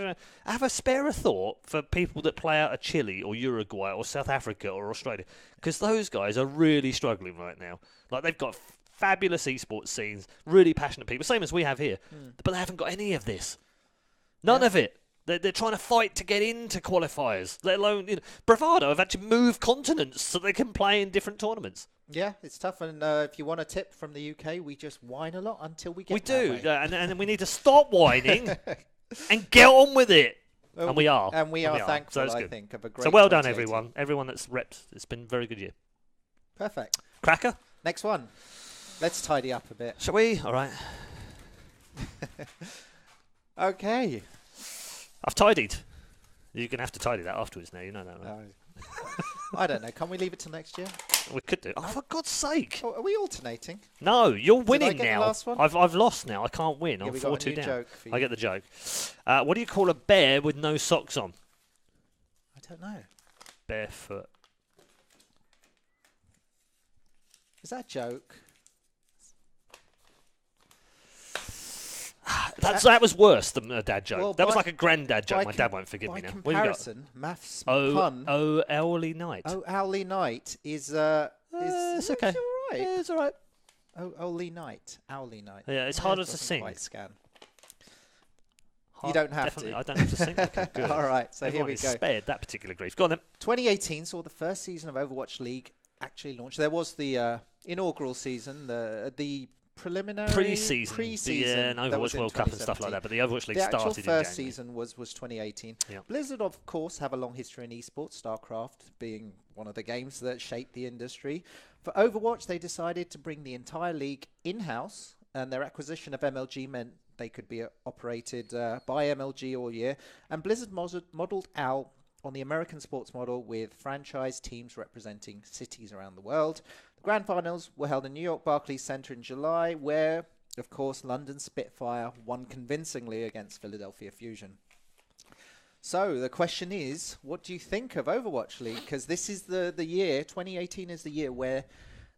Have a spare a thought for people that play out of Chile or Uruguay or South Africa or Australia, because those guys are really struggling right now. Like, they've got fabulous esports scenes, really passionate people, same as we have here, but they haven't got any of this. None of it. They're trying to fight to get into qualifiers, let alone Bravado have had to move continents so they can play in different tournaments. Yeah, it's tough. And if you want a tip from the UK, we just whine a lot until we get We do, and we need to stop whining and get on with it. Well, and we are. And we are thankful, I think, of a great. So well done, everyone. Everyone that's repped. It's been a very good year. Perfect. Cracker? Next one. Let's tidy up a bit. Shall we? All right. Okay. I've tidied. You're going to have to tidy that afterwards now. You know that, right? I don't know. Can we leave it till next year? We could do. Oh, for God's sake. Oh, are we alternating? No, you're winning Did I get now. The last one? I've lost now. I can't win. I'm 4-2 down. Joke for you. I get the joke. What do you call a bear with no socks on? I don't know. Barefoot. Is that a joke? That was worse than a dad joke. Well, that was like a granddad joke. My dad won't forgive me now. By comparison, maths pun. OWLy night. OWLy night is it's okay. It's all right. Yeah, it's all right. OWLy night. OWLy night. Yeah, it's harder to sing. Quite scan. You don't have Definitely, to. I don't have to sing. Okay, good. All right, so Everyone here we is go. Spared that particular grief. Go on then. 2018 saw the first season of Overwatch League actually launch. There was the inaugural season, the preliminary pre-season, and that Overwatch was in World Cup and stuff like that. But the Overwatch League started in January. The actual first season was 2018. Yeah. Blizzard, of course, have a long history in esports, StarCraft being one of the games that shaped the industry. For Overwatch, they decided to bring the entire league in-house, and their acquisition of MLG meant they could be operated by MLG all year. And Blizzard modeled OWL on the American sports model, with franchise teams representing cities around the world. The grand finals were held in New York Barclays Center in July, where, of course, London Spitfire won convincingly against Philadelphia Fusion. So the question is, what do you think of Overwatch League? Because this is the year, 2018 is the year where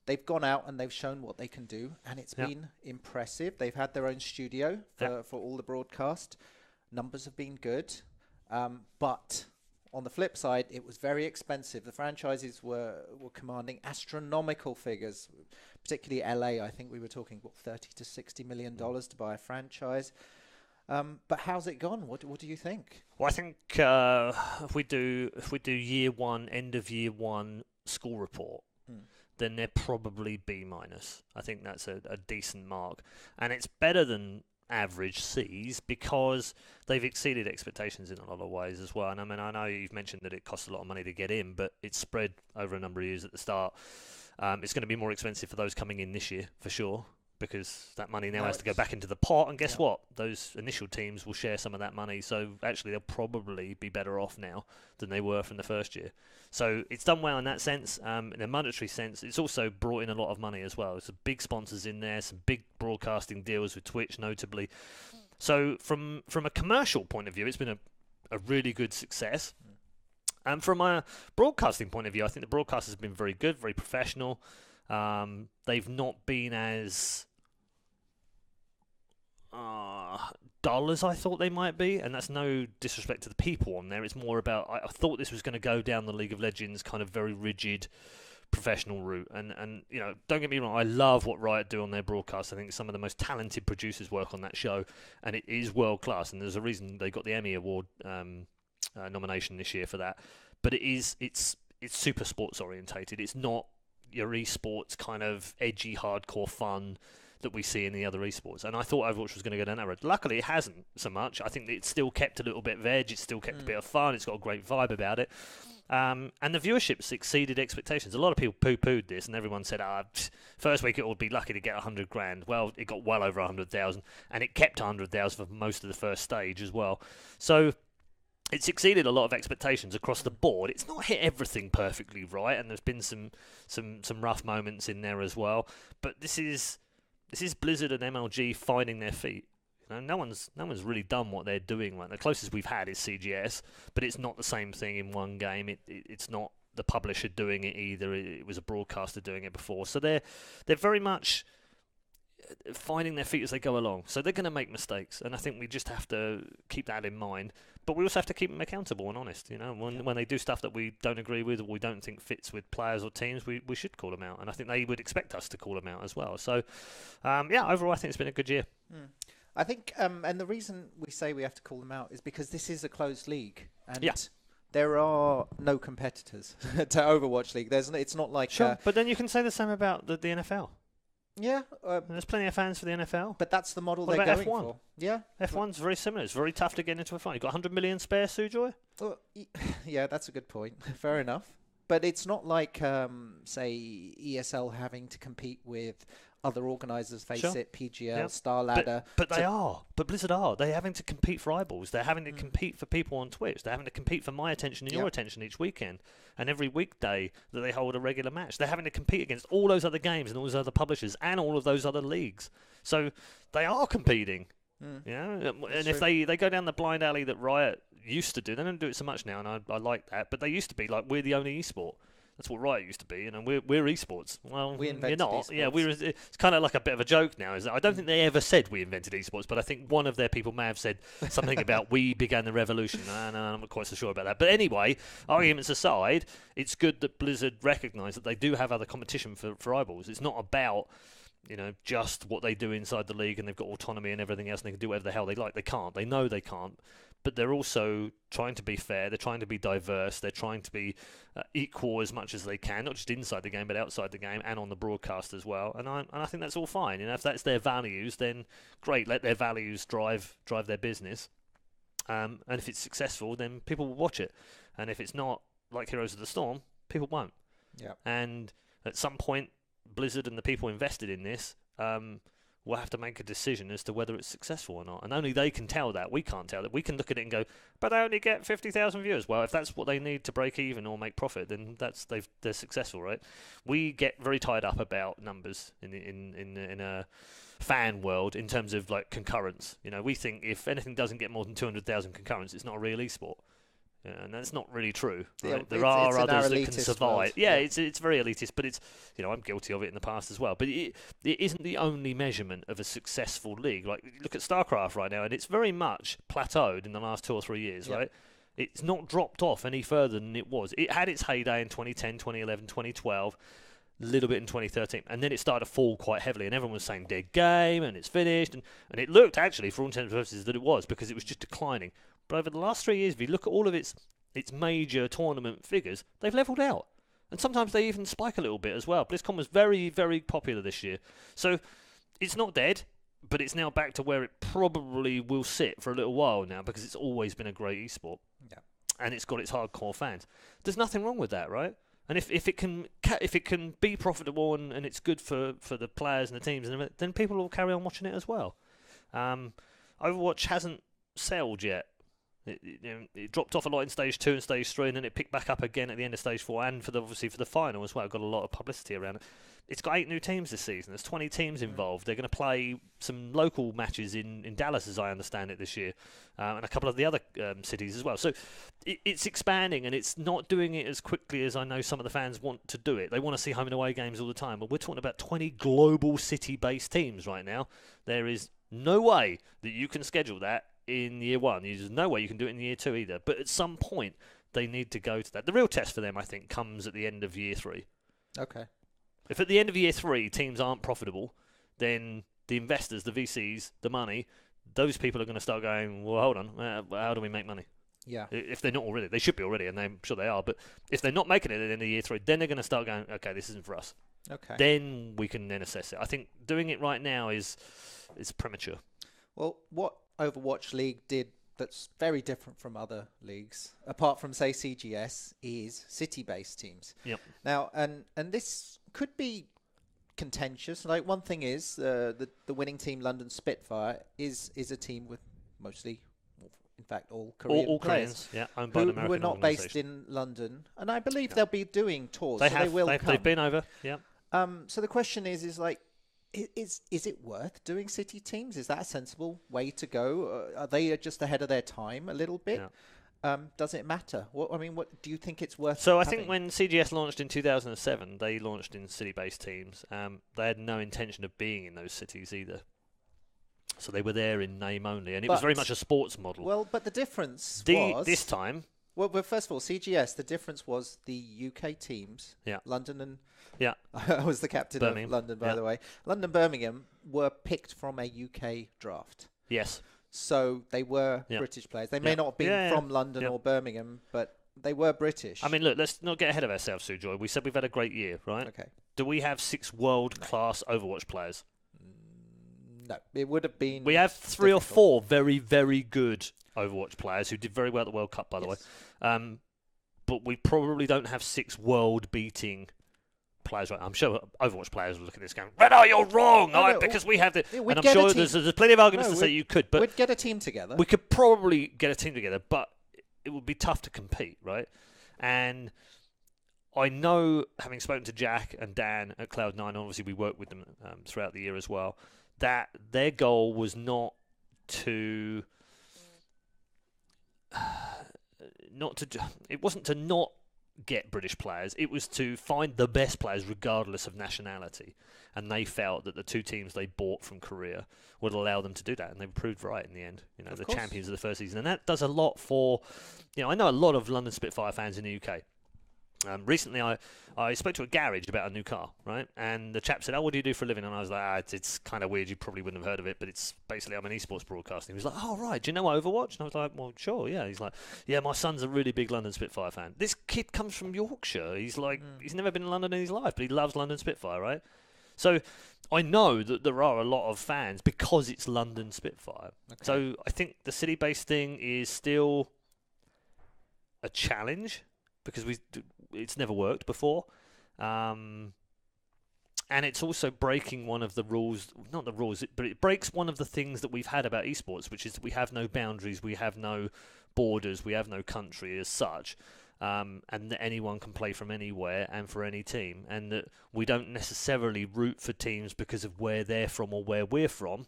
they've gone out and they've shown what they can do, and it's been impressive. They've had their own studio for all the broadcast. Numbers have been good, but on the flip side, it was very expensive. The franchises were commanding astronomical figures, particularly LA. I think we were talking, $30 to $60 million to buy a franchise. But how's it gone? What do you think? Well, I think if we do year one, end of year one school report, then they're probably B-. I think that's a decent mark, and it's better than average C's because they've exceeded expectations in a lot of ways as well. And I mean, I know you've mentioned that it costs a lot of money to get in, but it's spread over a number of years at the start. It's going to be more expensive for those coming in this year, for sure. because that money now has to go back into the pot. And guess what? Those initial teams will share some of that money. So actually, they'll probably be better off now than they were from the first year. So it's done well in that sense. In a monetary sense, it's also brought in a lot of money as well. Some big sponsors in there, some big broadcasting deals with Twitch, notably. So from a commercial point of view, it's been a really good success. And from a broadcasting point of view, I think the broadcast has been very good, very professional. They've not been as dull as I thought they might be, and that's no disrespect to the people on there. It's more about I thought this was going to go down the League of Legends kind of very rigid professional route, and you know, don't get me wrong, I love what Riot do on their broadcast. I think some of the most talented producers work on that show, and it is world class, and there's a reason they got the Emmy Award nomination this year for that. But it's super sports orientated. It's not your esports kind of edgy hardcore fun that we see in the other esports. And I thought Overwatch was going to go down that road. Luckily, it hasn't so much. I think it's still kept a little bit of edge. It's still kept a bit of fun. It's got a great vibe about it. And the viewership's exceeded expectations. A lot of people poo-pooed this, and everyone said, first week it would be lucky to get 100 grand. Well, it got well over 100,000, and it kept 100,000 for most of the first stage as well. So it's exceeded a lot of expectations across the board. It's not hit everything perfectly right, and there's been some rough moments in there as well. But this is Blizzard and MLG finding their feet. You know, no one's really done what they're doing right. The closest we've had is CGS, but it's not the same thing in one game. It's not the publisher doing it either. It was a broadcaster doing it before. So they're very much finding their feet as they go along. So they're going to make mistakes, and I think we just have to keep that in mind. But we also have to keep them accountable and honest. You know, when they do stuff that we don't agree with or we don't think fits with players or teams, we should call them out, and I think they would expect us to call them out as well. So, overall, I think it's been a good year. I think, and the reason we say we have to call them out is because this is a closed league, and there are no competitors to Overwatch League. It's not like but then you can say the same about the NFL. Yeah, there's plenty of fans for the NFL. But that's the model what they're about going F1? for. Yeah, F1's very similar. It's very tough to get into F1. You've got 100 million spare, Sujoy? Yeah, that's a good point. Fair enough. But it's not like, say, ESL having to compete with other organisers, it, PGL, Star Ladder. But they are. But Blizzard are. They're having to compete for eyeballs. They're having to compete for people on Twitch. They're having to compete for my attention and your attention each weekend. And every weekday that they hold a regular match. They're having to compete against all those other games and all those other publishers and all of those other leagues. So they are competing. You know? And if they go down the blind alley that Riot used to do, they don't do it so much now, and I like that. But they used to be like, we're the only esport. That's what Riot used to be, and we're esports. Well, you're not. Esports. Yeah, it's kind of like a bit of a joke now. Is that I don't think they ever said we invented esports, but I think one of their people may have said something about we began the revolution. I'm not quite so sure about that. But anyway, arguments aside, it's good that Blizzard recognise that they do have other competition for eyeballs. It's not about just what they do inside the league, and they've got autonomy and everything else, and they can do whatever the hell they like. They can't. They know they can't. But they're also trying to be fair. They're trying to be diverse. They're trying to be equal as much as they can, not just inside the game, but outside the game and on the broadcast as well. And I think that's all fine. If that's their values, then great. Let their values drive their business. And if it's successful, then people will watch it. And if it's not, like Heroes of the Storm, people won't. Yeah. And at some point, Blizzard and the people invested in this will have to make a decision as to whether it's successful or not. And only they can tell that. We can't tell that. We can look at it and go, but they only get 50,000 viewers. Well, if that's what they need to break even or make profit, then they're successful, right? We get very tied up about numbers in a fan world in terms of like concurrence. We think if anything doesn't get more than 200,000 concurrence, it's not a real esport. Yeah, and that's not really true. Right? Yeah, there are others that can survive. World. Yeah, it's very elitist, but it's I'm guilty of it in the past as well. But it isn't the only measurement of a successful league. Like look at StarCraft right now, and it's very much plateaued in the last 2 or 3 years. Right, it's not dropped off any further than it was. It had its heyday in 2010, 2011, 2012. A little bit in 2013, and then it started to fall quite heavily, and everyone was saying dead game and it's finished, and it looked actually for all intents and purposes that it was, because it was just declining. But over the last 3 years, if you look at all of its major tournament figures, they've leveled out, and sometimes they even spike a little bit as well. BlizzCon was very, very popular this year, so it's not dead, but it's now back to where it probably will sit for a little while now, because it's always been a great esport, and it's got its hardcore fans. There's nothing wrong with that, right? And if it can be profitable and it's good for the players and the teams, and then people will carry on watching it as well. Overwatch hasn't settled yet. It dropped off a lot in Stage 2 and Stage 3, and then it picked back up again at the end of Stage 4, and obviously for the final as well. It got a lot of publicity around it. It's got 8 new teams this season. There's 20 teams involved. They're going to play some local matches in Dallas, as I understand it, this year, and a couple of the other cities as well. So it's expanding, and it's not doing it as quickly as I know some of the fans want to do it. They want to see home and away games all the time, but we're talking about 20 global city-based teams right now. There is no way that you can schedule that in year 1. There's no way you can do it in year 2 either. But at some point, they need to go to that. The real test for them, I think, comes at the end of year 3. Okay. If at the end of year 3 teams aren't profitable, then the investors, the VCs, the money, those people are going to start going, well, hold on, how do we make money? Yeah. If they're not already. They should be already, and I'm sure they are. But if they're not making it at the end of year 3, then they're going to start going, okay, this isn't for us. Okay. Then we can then assess it. I think doing it right now is premature. Well, what Overwatch League did that's very different from other leagues, apart from, say, CGS, is city-based teams. Yep. Now, and this could be contentious. Like, one thing is the winning team, London Spitfire, is a team with mostly, in fact, all Korean all players. Koreans, yeah, owned by an American who are not based organisation. in London. And I believe they'll be doing tours. They've been over, yeah. So the question is like, is it worth doing city teams? Is that a sensible way to go? Are they just ahead of their time a little bit? Yeah. Does it matter? What do you think it's worth? So I think when CGS launched in 2007, they launched in city-based teams. They had no intention of being in those cities either. So they were there in name only, and it was very much a sports model. Well, but the difference was this time. Well, first of all, CGS. The difference was the UK teams. Yeah. London and. Yeah. I was the captain Birmingham. of London, by the way. London, Birmingham were picked from a UK draft. Yes. So they were British players. They may not have been from London or Birmingham, but they were British. I mean, look, let's not get ahead of ourselves, Sujoy. We said we've had a great year, right? Okay. Do we have 6 world-class Overwatch players? No. It would have been. We have 3 or 4 very, very good Overwatch players who did very well at the World Cup, by the way. But we probably don't have 6 world-beating players, right? I'm sure Overwatch players will look at this going, Redeye, you're wrong, because we have the... And I'm sure there's plenty of arguments to say you could, but... We'd get a team together. We could probably get a team together, but it would be tough to compete, right? And I know, having spoken to Jack and Dan at Cloud9, obviously we worked with them throughout the year as well, that their goal was not to... It wasn't to not get British players, it was to find the best players regardless of nationality, and they felt that the 2 teams they bought from Korea would allow them to do that, and they proved right in the end. The champions of the first season, and that does a lot for, I know a lot of London Spitfire fans in the UK. Recently, I spoke to a garage about a new car, right? And the chap said, "Oh, what do you do for a living?" And I was like, it's kind of weird. You probably wouldn't have heard of it, but it's basically I'm an esports broadcaster." He was like, "Oh, right. Do you know Overwatch?" And I was like, "Well, sure, yeah." He's like, "Yeah, my son's a really big London Spitfire fan." This kid comes from Yorkshire. He's like, he's never been in London in his life, but he loves London Spitfire, right? So I know that there are a lot of fans because it's London Spitfire. Okay. So I think the city-based thing is still a challenge because it's never worked before. And it's also breaking one of the rules, not the rules, but it breaks one of the things that we've had about esports, which is that we have no boundaries, we have no borders, we have no country as such, and that anyone can play from anywhere and for any team, and that we don't necessarily root for teams because of where they're from or where we're from.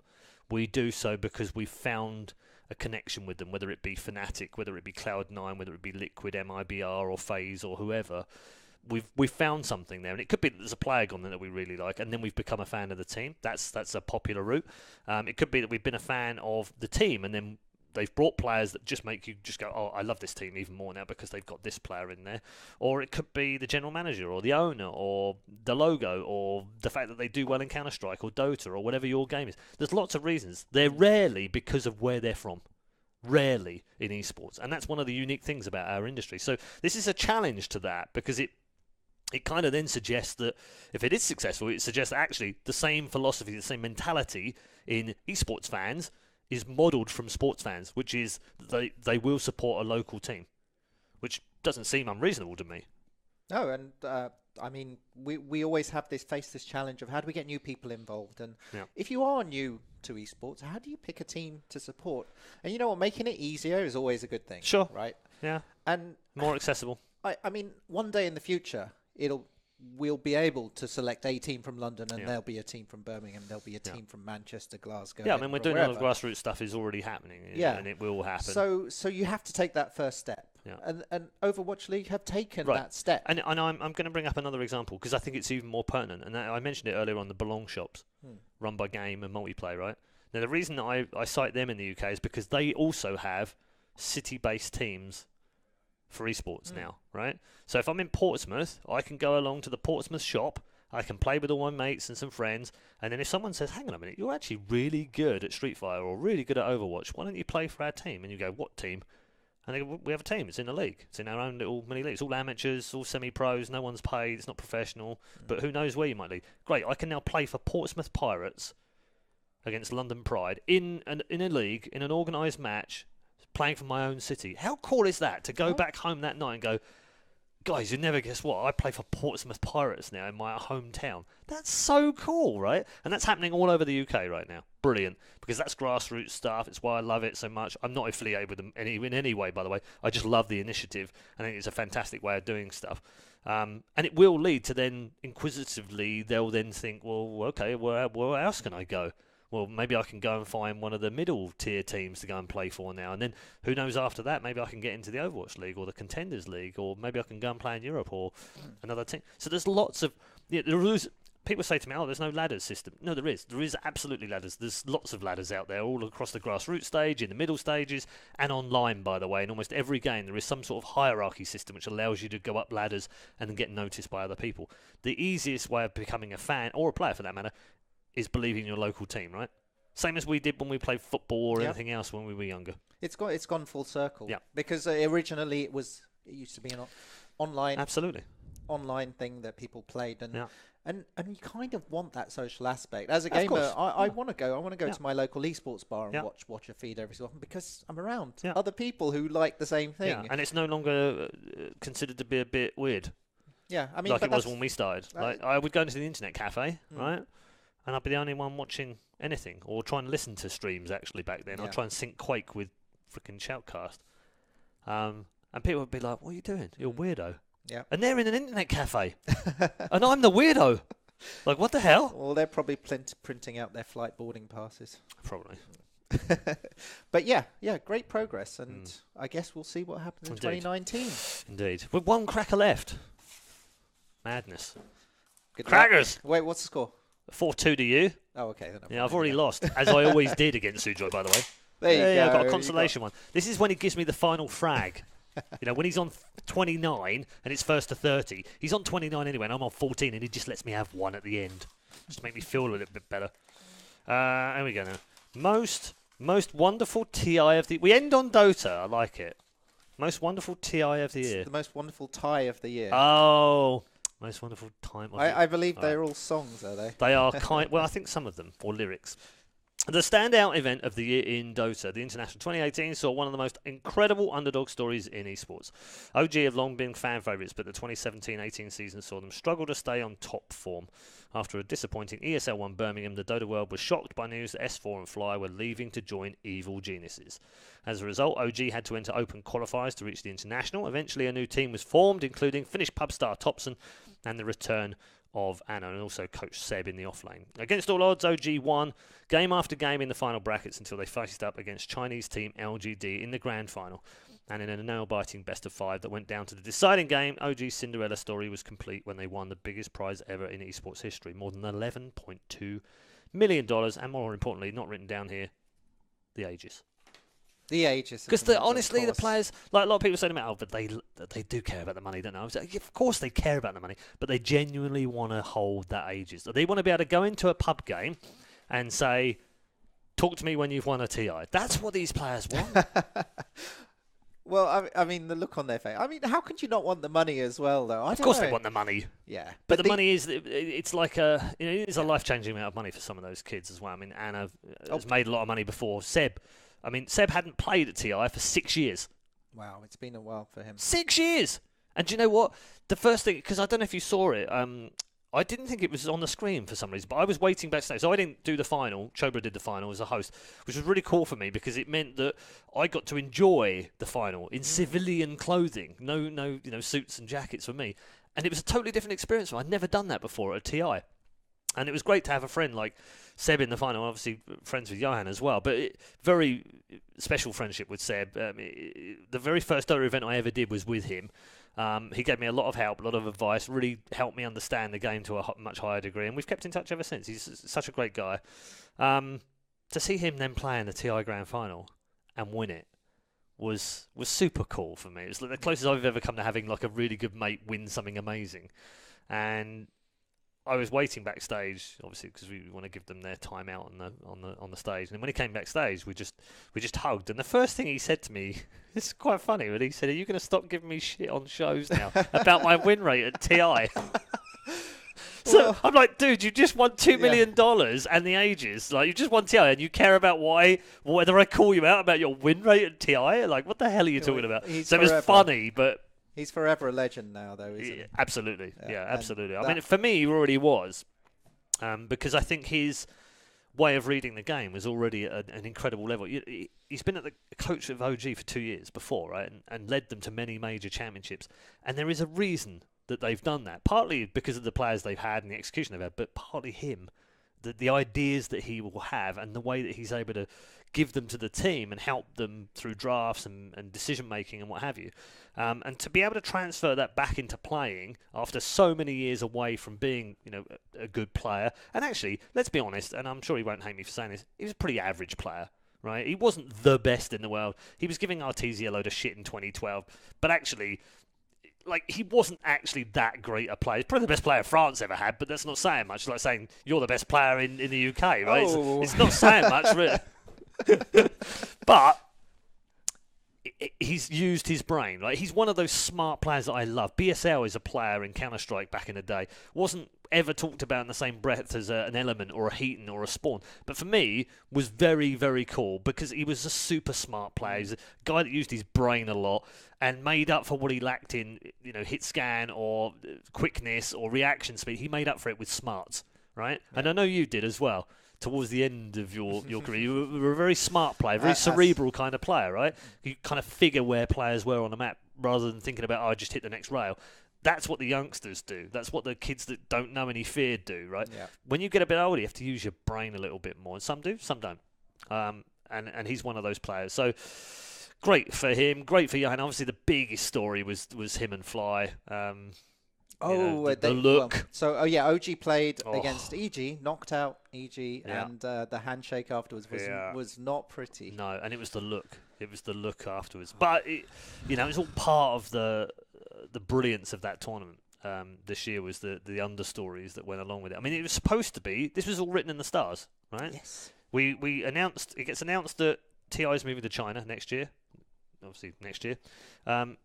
We do so because we've found a connection with them, whether it be Fnatic, whether it be Cloud9, whether it be Liquid, MIBR or FaZe or whoever. We've found something there, and it could be that there's a player gone there that we really like, and then we've become a fan of the team. That's a popular route. It could be that we've been a fan of the team, and then they've brought players that just make you just go, "Oh, I love this team even more now because they've got this player in there." Or it could be the general manager, or the owner, or the logo, or the fact that they do well in Counter-Strike or Dota or whatever your game is. There's lots of reasons. They're rarely because of where they're from. Rarely in esports, and that's one of the unique things about our industry. So this is a challenge to that because it kind of then suggests that if it is successful, it suggests that actually the same philosophy, the same mentality in esports fans is modelled from sports fans, which is they will support a local team, which doesn't seem unreasonable to me. No, and I mean, we always have face this challenge of how do we get new people involved? And if you are new to esports, how do you pick a team to support? And you know what, making it easier is always a good thing. Sure. Right? Yeah. And more accessible. I mean, one day in the future, we'll be able to select a team from London, and there'll be a team from Birmingham, there'll be a team from Manchester, Glasgow. Yeah, I mean, we're doing a lot of grassroots stuff is already happening, and it will happen. So you have to take that first step. Yeah. And Overwatch League have taken that step. And I'm going to bring up another example because I think it's even more pertinent. And I mentioned it earlier on, the Belong shops, run by Game and Multiplay, right? Now, the reason that I cite them in the UK is because they also have city-based teams for esports now, right? So if I'm in Portsmouth, I can go along to the Portsmouth shop, I can play with all my mates and some friends, and then if someone says, hang on a minute, you're actually really good at Street Fighter or really good at Overwatch, why don't you play for our team? And you go, what team? And they go, we have a team, it's in the league, it's in our own little mini league, it's all amateurs, all semi-pros, no one's paid, it's not professional, but who knows where you might lead. Great, I can now play for Portsmouth Pirates against London Pride in a league, in an organised match, playing for my own city. How cool is that, to go back home that night and go, guys, you never guess what, I play for Portsmouth Pirates now in my hometown. That's so cool, right? And that's happening all over the UK right now. Brilliant, because that's grassroots stuff. It's why I love it so much. I'm not affiliated with them in any way, by the way. I just love the initiative. I think it's a fantastic way of doing stuff. And it will lead to then, inquisitively, they'll then think, well, okay, where else can I go? Well, maybe I can go and find one of the middle tier teams to go and play for now. And then who knows after that, maybe I can get into the Overwatch League or the Contenders League, or maybe I can go and play in Europe or another team. So there's lots of... people say to me, oh, there's no ladders system. No, there is. There is absolutely ladders. There's lots of ladders out there all across the grassroots stage, in the middle stages, and online, by the way. In almost every game, there is some sort of hierarchy system which allows you to go up ladders and then get noticed by other people. The easiest way of becoming a fan, or a player for that matter, is believing in your local team, right? Same as we did when we played football or anything else when we were younger. It's gone full circle. Yeah. Because originally it used to be an online thing that people played, and you kind of want that social aspect. As a gamer, I want to go to my local esports bar and watch a feed every so often because I'm around other people who like the same thing. Yeah. And it's no longer considered to be a bit weird. Yeah, I mean, like it was when we started. Like I would go into the internet cafe, right? And I'd be the only one watching anything or trying to listen to streams actually back then. I'd try and sync Quake with freaking Shoutcast. And people would be like, what are you doing? You're a weirdo. Yeah. And they're in an internet cafe. And I'm the weirdo. Like, what the hell? Well, they're probably printing out their flight boarding passes. Probably. But yeah, great progress. And I guess we'll see what happens in 2019. Indeed. With one cracker left. Madness. Good Crackers! Luck. Wait, what's the score? 4-2 to you. Oh, okay. Then I've already lost, as I always did against Sujoy, by the way. There you go. I've got a consolation one. This is when he gives me the final frag. When he's on 29 and it's first to 30, he's on 29 anyway, and I'm on 14, and he just lets me have one at the end, just to make me feel a little bit better. Here we go now. Most wonderful TI of the... We end on Dota. I like it. Most wonderful TI of the year. The most wonderful tie of the year. Oh... Most wonderful time. I believe they're all songs, are they? They are well, I think some of them, or lyrics. The standout event of the year in Dota, the International 2018, saw one of the most incredible underdog stories in esports. OG have long been fan favourites, but the 2017-18 season saw them struggle to stay on top form. After a disappointing ESL 1 Birmingham, the Dota world was shocked by news that S4 and Fly were leaving to join Evil Geniuses. As a result, OG had to enter open qualifiers to reach the International. Eventually, a new team was formed, including Finnish pub star Topson and the return of Anna, and also Coach Seb in the offlane. Against all odds, OG won game after game in the final brackets until they faced up against Chinese team LGD in the grand final. And in a nail-biting best-of-5 that went down to the deciding game, OG's Cinderella story was complete when they won the biggest prize ever in esports history, more than $11.2 million, and more importantly, not written down here, the ages. The ages. Because honestly, the players, like a lot of people say to me, oh, but they do care about the money, don't they? I was like, of course they care about the money, but they genuinely want to hold that ages. They want to be able to go into a pub game and say, talk to me when you've won a TI. That's what these players want. Well, I mean, the look on their face. I mean, how could you not want the money as well, though? Of course they want the money. Yeah. But the money is, it's like it's a life-changing amount of money for some of those kids as well. I mean, Anna has made a lot of money before. Seb hadn't played at TI for 6 years. Wow, it's been a while for him. 6 years! And do you know what? The first thing, because I don't know if you saw it, I didn't think it was on the screen for some reason, but I was waiting backstage. So I didn't do the final. Chobra did the final as a host, which was really cool for me because it meant that I got to enjoy the final in civilian clothing. No, suits and jackets for me. And it was a totally different experience. I'd never done that before at TI. And it was great to have a friend like Seb in the final, obviously friends with Johan as well, but very special friendship with Seb. The very first Dota event I ever did was with him. He gave me a lot of help, a lot of advice, really helped me understand the game to a much higher degree, and we've kept in touch ever since. He's such a great guy. To see him then play in the TI Grand Final and win it was super cool for me. It was like the closest I've ever come to having like a really good mate win something amazing. And I was waiting backstage, obviously, because we want to give them their time out on the stage. And when he came backstage, we just hugged. And the first thing he said to me, it's quite funny, but he said, "Are you going to stop giving me shit on shows now about my win rate at TI?" So I'm like, dude, you just won $2 million and the ages. Like, you just won TI and you care about whether I call you out about your win rate at TI? Like, what the hell are you talking about? So it was funny, but... He's forever a legend now, though, isn't he? Absolutely. Yeah, absolutely. I mean, for me, he already was. Because I think his way of reading the game was already at an incredible level. He's been at the coach of OG for 2 years before, right? And led them to many major championships. And there is a reason that they've done that. Partly because of the players they've had and the execution they've had, but partly him. The ideas that he will have and the way that he's able to give them to the team and help them through drafts and decision-making and what have you. And to be able to transfer that back into playing after so many years away from being, a good player. And actually, let's be honest, and I'm sure he won't hate me for saying this, he was a pretty average player, right? He wasn't the best in the world. He was giving Artesia a load of shit in 2012. But actually... he wasn't actually that great a player. He's probably the best player France ever had, but that's not saying much. It's like saying you're the best player in the UK, right? Oh. It's not saying much, really. But he's used his brain. Like, he's one of those smart players that I love. BSL is a player in Counter-Strike back in the day. Wasn't ever talked about in the same breath as an Element or a Heaton or a Spawn. But for me, was very, very cool because he was a super smart player. He's a guy that used his brain a lot and made up for what he lacked in, hit scan or quickness or reaction speed. He made up for it with smarts, right? Yeah. And I know you did as well. Towards the end of your career, you were a very smart player, very cerebral kind of player, right? You kind of figure where players were on the map rather than thinking about, I just hit the next rail. That's what the youngsters do. That's what the kids that don't know any fear do, right? Yeah. When you get a bit older, you have to use your brain a little bit more. And some do, some don't. And he's one of those players. So great for him, great for Johan. Obviously, the biggest story was him and Fly. The look. OG played against EG, knocked out EG, and the handshake afterwards was not pretty. No, and it was the look. It was the look afterwards. But it's all part of the brilliance of that tournament. This year was the understories that went along with it. I mean, it was supposed to be. This was all written in the stars, right? Yes. We announced. It gets announced that TI is moving to China next year. Obviously, next year.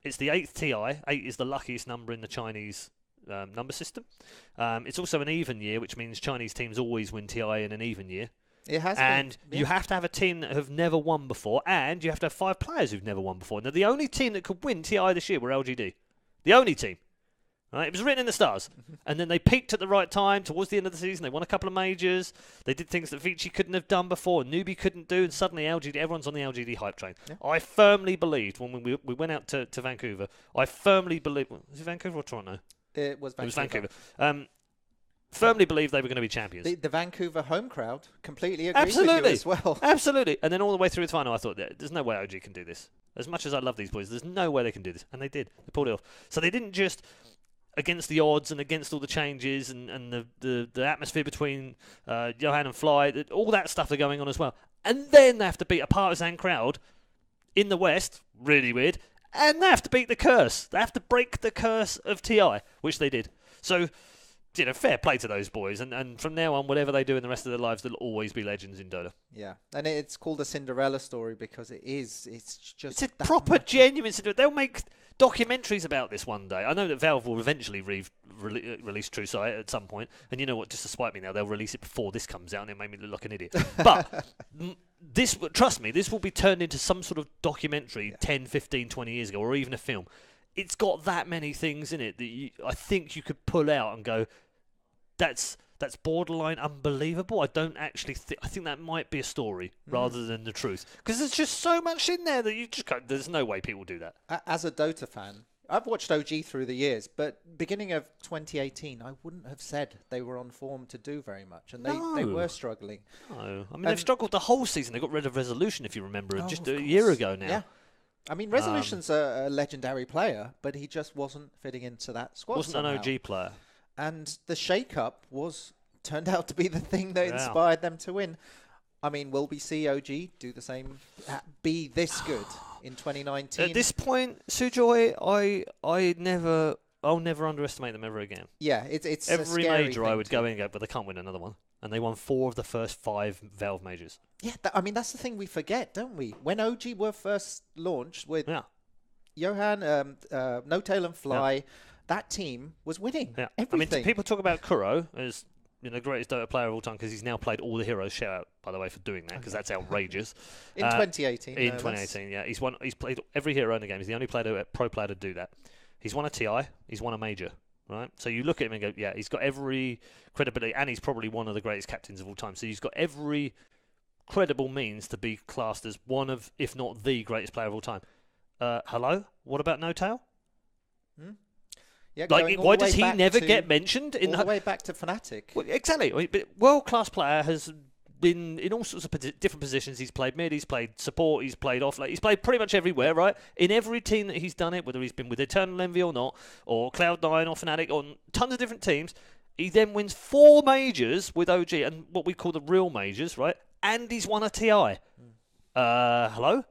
It's the 8th TI. 8 is the luckiest number in the Chinese number system. It's also an even year, which means Chinese teams always win TI in an even year. It has and you have to have a team that have never won before, and you have to have 5 players who've never won before. Now, the only team that could win TI this year were LGD. The only team. Right? It was written in the stars. And then they peaked at the right time towards the end of the season. They won a couple of majors. They did things that Vici couldn't have done before, Newbie couldn't do, and suddenly LGD, everyone's on the LGD hype train. Yeah. I firmly believed, when we went out to Vancouver, I firmly believed... Was it Vancouver or Toronto? It was Vancouver. Firmly believed they were going to be champions. The Vancouver home crowd completely agreed with you as well. Absolutely. And then all the way through the final, I thought, there's no way OG can do this. As much as I love these boys, there's no way they can do this. And they did. They pulled it off. So they didn't just... against the odds and against all the changes and the atmosphere between Johan and Fly, all that stuff are going on as well. And then they have to beat a partisan crowd in the West, really weird, and they have to beat the curse. They have to break the curse of TI, which they did. So, fair play to those boys. And from now on, whatever they do in the rest of their lives, they'll always be legends in Dota. Yeah, and it's called a Cinderella story because it's a proper, genuine Cinderella. They'll make documentaries about this one day. I know that Valve will eventually release True Sight at some point, and you know what, just to spite me now, they'll release it before this comes out and it made me look like an idiot. But trust me, this will be turned into some sort of documentary 10, 15, 20 years ago, or even a film. it's got that many things in it that I think you could pull out and go, that's borderline unbelievable. I don't actually I think that might be a story rather than the truth, because there's just so much in there that you just can't, there's no way people do that. As a Dota fan, I've watched OG through the years, but beginning of 2018, I wouldn't have said they were on form to do very much, and they were struggling. No, I mean, they've struggled the whole season. They got rid of Resolution, if you remember, just a year ago now. Yeah. I mean, Resolution's a legendary player, but he just wasn't fitting into that squad. Wasn't somehow. an OG player. And the shake-up turned out to be the thing that inspired them to win. I mean, will we see OG do the same, be this good in 2019? At this point, Sujoy, I'll never underestimate them ever again. Yeah, it's every a major I would go in and go, but they can't win another one. And they won 4 of the first 5 Valve majors. Yeah, I mean, that's the thing we forget, don't we? When OG were first launched with Johan, No-Tail and Fly, that team was winning everything. I mean, people talk about Kuro as the greatest Dota player of all time because he's now played all the heroes. Shout out, by the way, for doing that, because that's outrageous. In 2018. In 2018, yeah. He's played every hero in the game. He's the only pro player to do that. He's won a TI. He's won a major. Right, so you look at him and go, yeah, he's got every credibility, and he's probably one of the greatest captains of all time. So he's got every credible means to be classed as one of, if not the greatest player of all time. Hello, what about No-Tail? Yeah, like, why does he never get mentioned? All the way back to Fnatic. Well, exactly, but world-class player has been in all sorts of different positions. He's played mid, he's played support, he's played off lane, he's played pretty much everywhere, right? In every team that he's done it, whether he's been with Eternal Envy or not, or Cloud9 or Fnatic, on tons of different teams. He then wins 4 majors with OG, and what we call the real majors, right? And he's won a TI. Hello?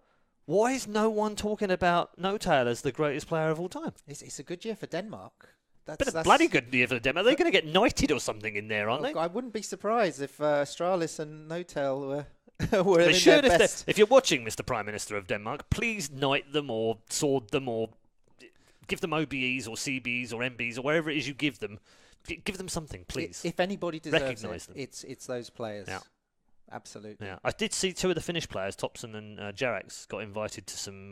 Why is no one talking about No-Tail as the greatest player of all time? It's a good year for Denmark. That's a bloody good year for them. Are they going to get knighted or something in there, aren't they? I wouldn't be surprised if Astralis and No-Tail were they in should, their best. If you're watching, Mr. Prime Minister of Denmark, please knight them or sword them or give them OBEs or CBs or MBs or wherever it is you give them. Give them something, please. If anybody deserves Recognise them. It's those players. Yeah. Absolutely. Yeah, I did see 2 of the Finnish players, Topson and Jarax, got invited to some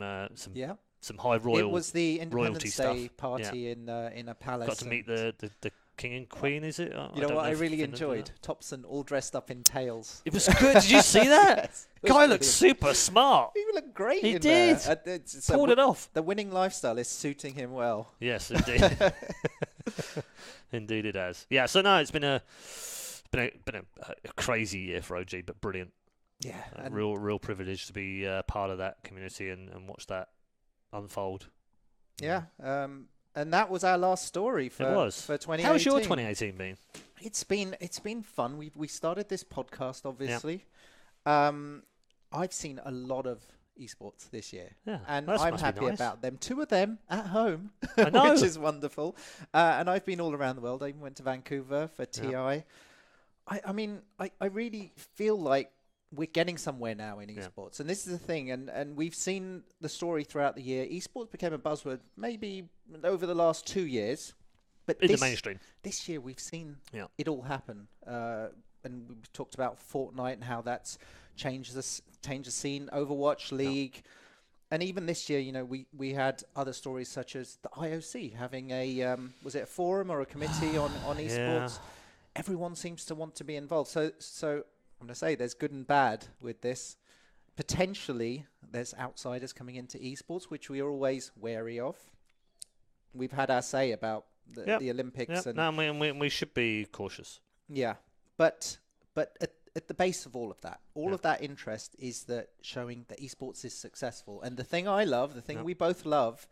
high royal. It was the Independence Day stuff. party in a palace. Got to meet the king and queen. Is it? You know what I really enjoyed? Topson all dressed up in tails. It was good. Did you see that? Yes, guy looked super smart. He looked great. He did. Pulled it off. The winning lifestyle is suiting him well. Yes, indeed. Indeed, it has. Yeah. So no, it's been a crazy year for OG, but brilliant. Yeah, real privilege to be part of that community and watch that unfold. Yeah, and that was our last story for 2018. How's your 2018 been? It's been fun. We started this podcast, obviously. Yeah. I've seen a lot of esports this year, and I'm happy about them. 2 of them at home, which is wonderful. And I've been all around the world. I even went to Vancouver for TI. Yeah. I mean, I really feel like we're getting somewhere now in esports. And this is the thing, and we've seen the story throughout the year. Esports became a buzzword maybe over the last 2 years. But in the mainstream. This year we've seen it all happen. And we've talked about Fortnite and how that's changed the scene, Overwatch League. Yeah. And even this year, we had other stories such as the IOC having a, was it a forum or a committee on esports? Yeah. Everyone seems to want to be involved. So I'm going to say there's good and bad with this. Potentially, there's outsiders coming into esports, which we are always wary of. We've had our say about the Olympics. Yep. And we should be cautious. Yeah. But at the base of all of that, of that interest is that showing that esports is successful. And the thing I love, the thing we both love,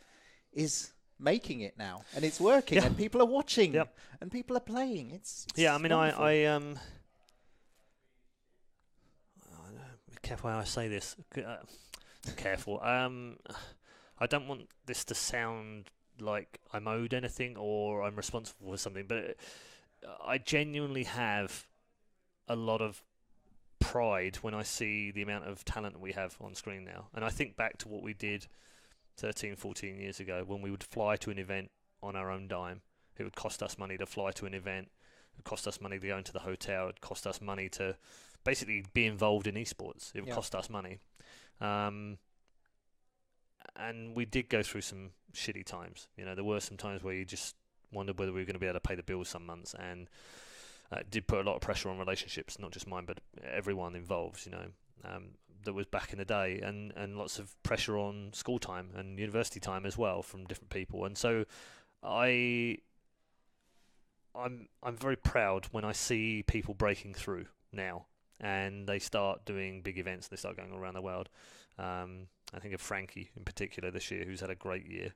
is making it now, and it's working, and people are watching, and people are playing. It's I mean, wonderful. I be careful how I say this. Careful. I don't want this to sound like I'm owed anything or I'm responsible for something, but I genuinely have a lot of pride when I see the amount of talent that we have on screen now. And I think back to what we did 13, 14 years ago when we would fly to an event on our own dime. It would cost us money to fly to an event. It would cost us money to go into the hotel. It would cost us money to basically be involved in esports. It would cost us money. And and we did go through some shitty times. You know, there were some times where you just wondered whether we were going to be able to pay the bills some months, and it did put a lot of pressure on relationships, not just mine, but everyone involved, you know, that was back in the day, and lots of pressure on school time and university time as well from different people. And so I'm very proud when I see people breaking through now, and they start doing big events, they start going all around the world. I think of Frankie in particular this year, who's had a great year,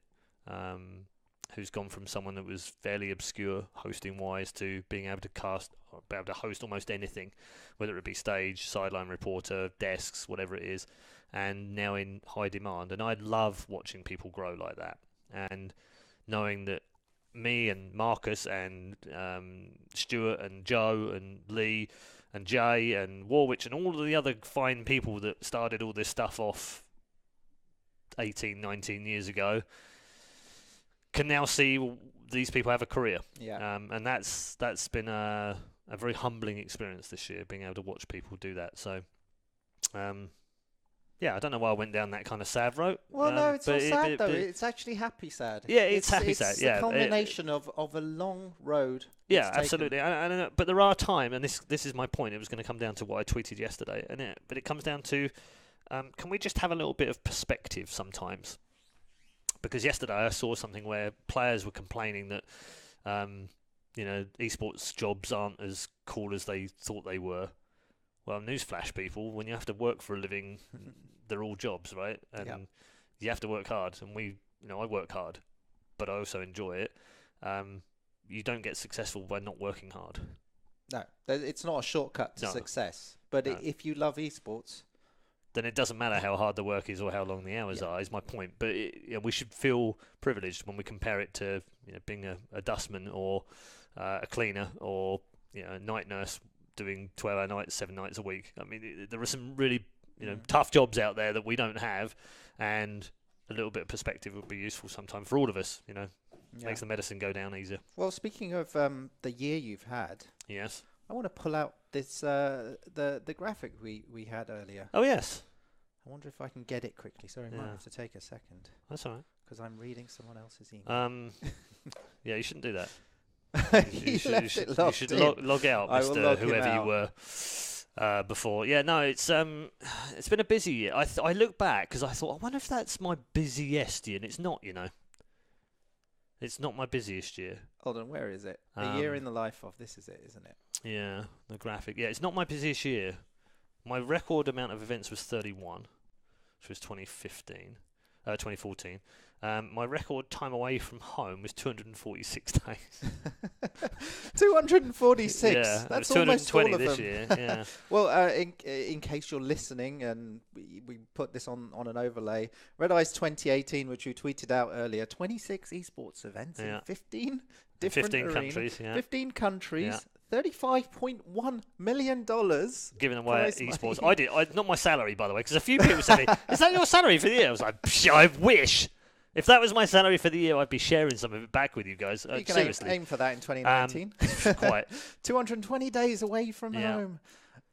who's gone from someone that was fairly obscure hosting-wise to being able to be able to host almost anything, whether it be stage, sideline reporter, desks, whatever it is, and now in high demand. And I love watching people grow like that, and knowing that me and Marcus and Stuart and Joe and Lee and Jay and Warwick and all of the other fine people that started all this stuff off 18, 19 years ago can now see these people have a career. Yeah. And that's been a very humbling experience this year, being able to watch people do that. So, yeah, I don't know why I went down that kind of sad route. Well, no, it's not sad, though. It's actually happy sad. Yeah, it's happy sad. It's a culmination of a long road. Yeah, absolutely. But there are times, and this is my point, it was going to come down to what I tweeted yesterday, but it comes down to, can we just have a little bit of perspective sometimes? Because yesterday I saw something where players were complaining that, esports jobs aren't as cool as they thought they were. Well, newsflash, people, when you have to work for a living, they're all jobs, right? And you have to work hard. And I work hard, but I also enjoy it. You don't get successful by not working hard. No, it's not a shortcut to success. But if you love esports, then it doesn't matter how hard the work is or how long the hours are, is my point. But we should feel privileged when we compare it to being a dustman or a cleaner or a night nurse doing 12-hour nights, 7 nights a week. I mean, there are some really tough jobs out there that we don't have, and a little bit of perspective would be useful sometimes for all of us. Makes the medicine go down easier. Well, speaking of the year you've had, yes, I want to pull out this the graphic we had earlier. Oh yes. I wonder if I can get it quickly. Sorry, might have to take a second. That's all right. Because I'm reading someone else's email. Yeah, you shouldn't do that. You should log out, Mr. Whoever you were before. Yeah, no, it's been a busy year. I look back because I thought, I wonder if that's my busiest year, and it's not. It's not my busiest year. Hold on, where is it? A year in the life of. This is it, isn't it? Yeah, the graphic. Yeah, it's not my busiest year. My record amount of events was 31, which was 2014. My record time away from home was 246 days. 246. Yeah, that's almost 220 all of this them. year. Yeah. Well, in case you're listening, and we put this on an OWLy, Redeye's 2018, which we tweeted out earlier, 26 esports events in 15 different 15 countries. Yeah. 15 countries. Yeah. $35.1 million giving away at esports. I not my salary, by the way, because a few people said, "Is that your salary for the year?" I was like, "I wish. If that was my salary for the year, I'd be sharing some of it back with you guys." You can seriously. aim for that in 2019. Quite. 220 days away from home,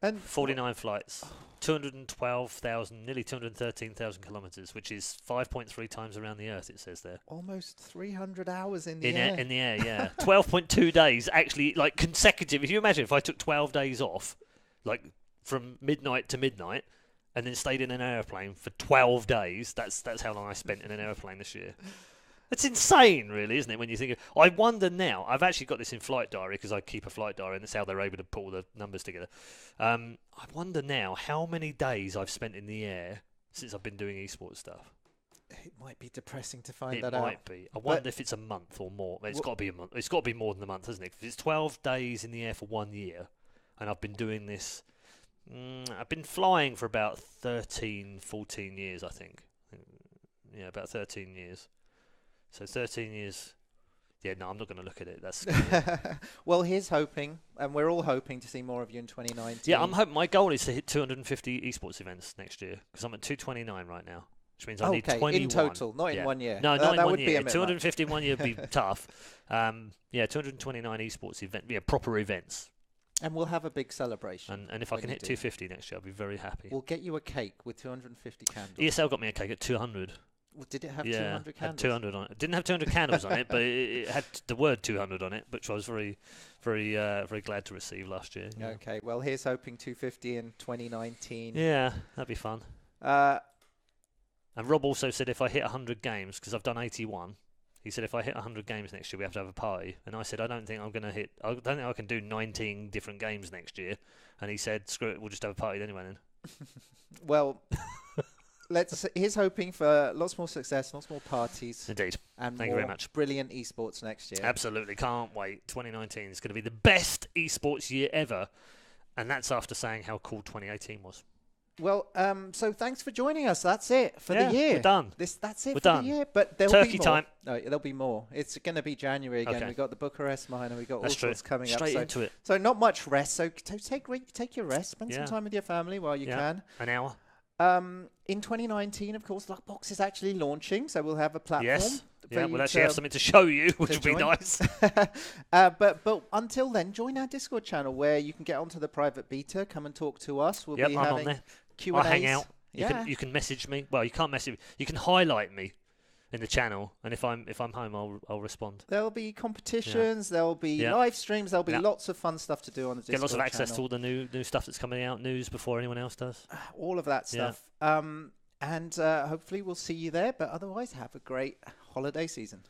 and 49 flights, 212,000, nearly 213,000 kilometers, which is 5.3 times around the Earth. It says there. Almost 300 hours in the air. In the air, yeah. 12.2 days, actually, like consecutive. If you imagine if I took 12 days off, like from midnight to midnight, and then stayed in an airplane for 12 days, that's how long I spent in an airplane this year. It's insane, really, isn't it, when you think of... I wonder now... I've actually got this in Flight Diary, because I keep a Flight Diary, and that's how they're able to put all the numbers together. I wonder now how many days I've spent in the air since I've been doing esports stuff. It might be depressing to find that out. It might be. I wonder if it's a month or more. It's got to be a month. It's got to be more than a month, hasn't it? If it's 12 days in the air for 1 year, and I've been doing this... I've been flying for about 13, 14 years, I think. Yeah, about 13 years. So 13 years. Yeah, no, I'm not going to look at it. That's well, here's hoping, and we're all hoping to see more of you in 2019. Yeah, I'm hoping. My goal is to hit 250 esports events next year, because I'm at 229 right now, which means I need 21 in total, not in 1 year. No, not in 1 year. Be 250 in 1 year would be tough. 229 esports event, proper events. And we'll have a big celebration. And if I can hit 250 next year, I'll be very happy. We'll get you a cake with 250 candles. ESL got me a cake at 200. Did it have 200 candles? Had 200 on it. It didn't have 200 candles on it, but it had the word 200 on it, which I was very, very, very glad to receive last year. Yeah. Okay, well, here's hoping 250 in 2019. Yeah, that'd be fun. And Rob also said if I hit 100 games, because I've done 81, he said if I hit 100 games next year, we have to have a party. And I said I don't think I don't think I can do 19 different games next year. And he said screw it, we'll just have a party anyway then. Well. Here's hoping for lots more success, lots more parties. Indeed. And Thank you very much. Brilliant esports next year. Absolutely. Can't wait. 2019 is going to be the best esports year ever. And that's after saying how cool 2018 was. Well, so thanks for joining us. That's it for the year. We're done. That's it we're for done. the year. But there'll Turkey be more. time. No, there'll be more. It's going to be January again. Okay. We've got the Bucharest Minor. We've got that's all sorts coming up. Straight into it. So not much rest. So take your rest. Spend some time with your family while you can. An hour. In 2019, of course, Luckbox is actually launching, so we'll have a platform. Yes. Yeah, we'll actually have something to show you, which would be nice. But until then, join our Discord channel where you can get onto the private beta, come and talk to us. We'll be having Q&As. I'll hang out. You can message me. Well, you can't message me. You can highlight me in the channel, and if I'm home, I'll respond. There'll be competitions, there'll be live streams, there'll be lots of fun stuff to do on the Discord Get lots of access channel. to all the new stuff that's coming out, news before anyone else does. All of that stuff. And hopefully we'll see you there, but otherwise have a great holiday season.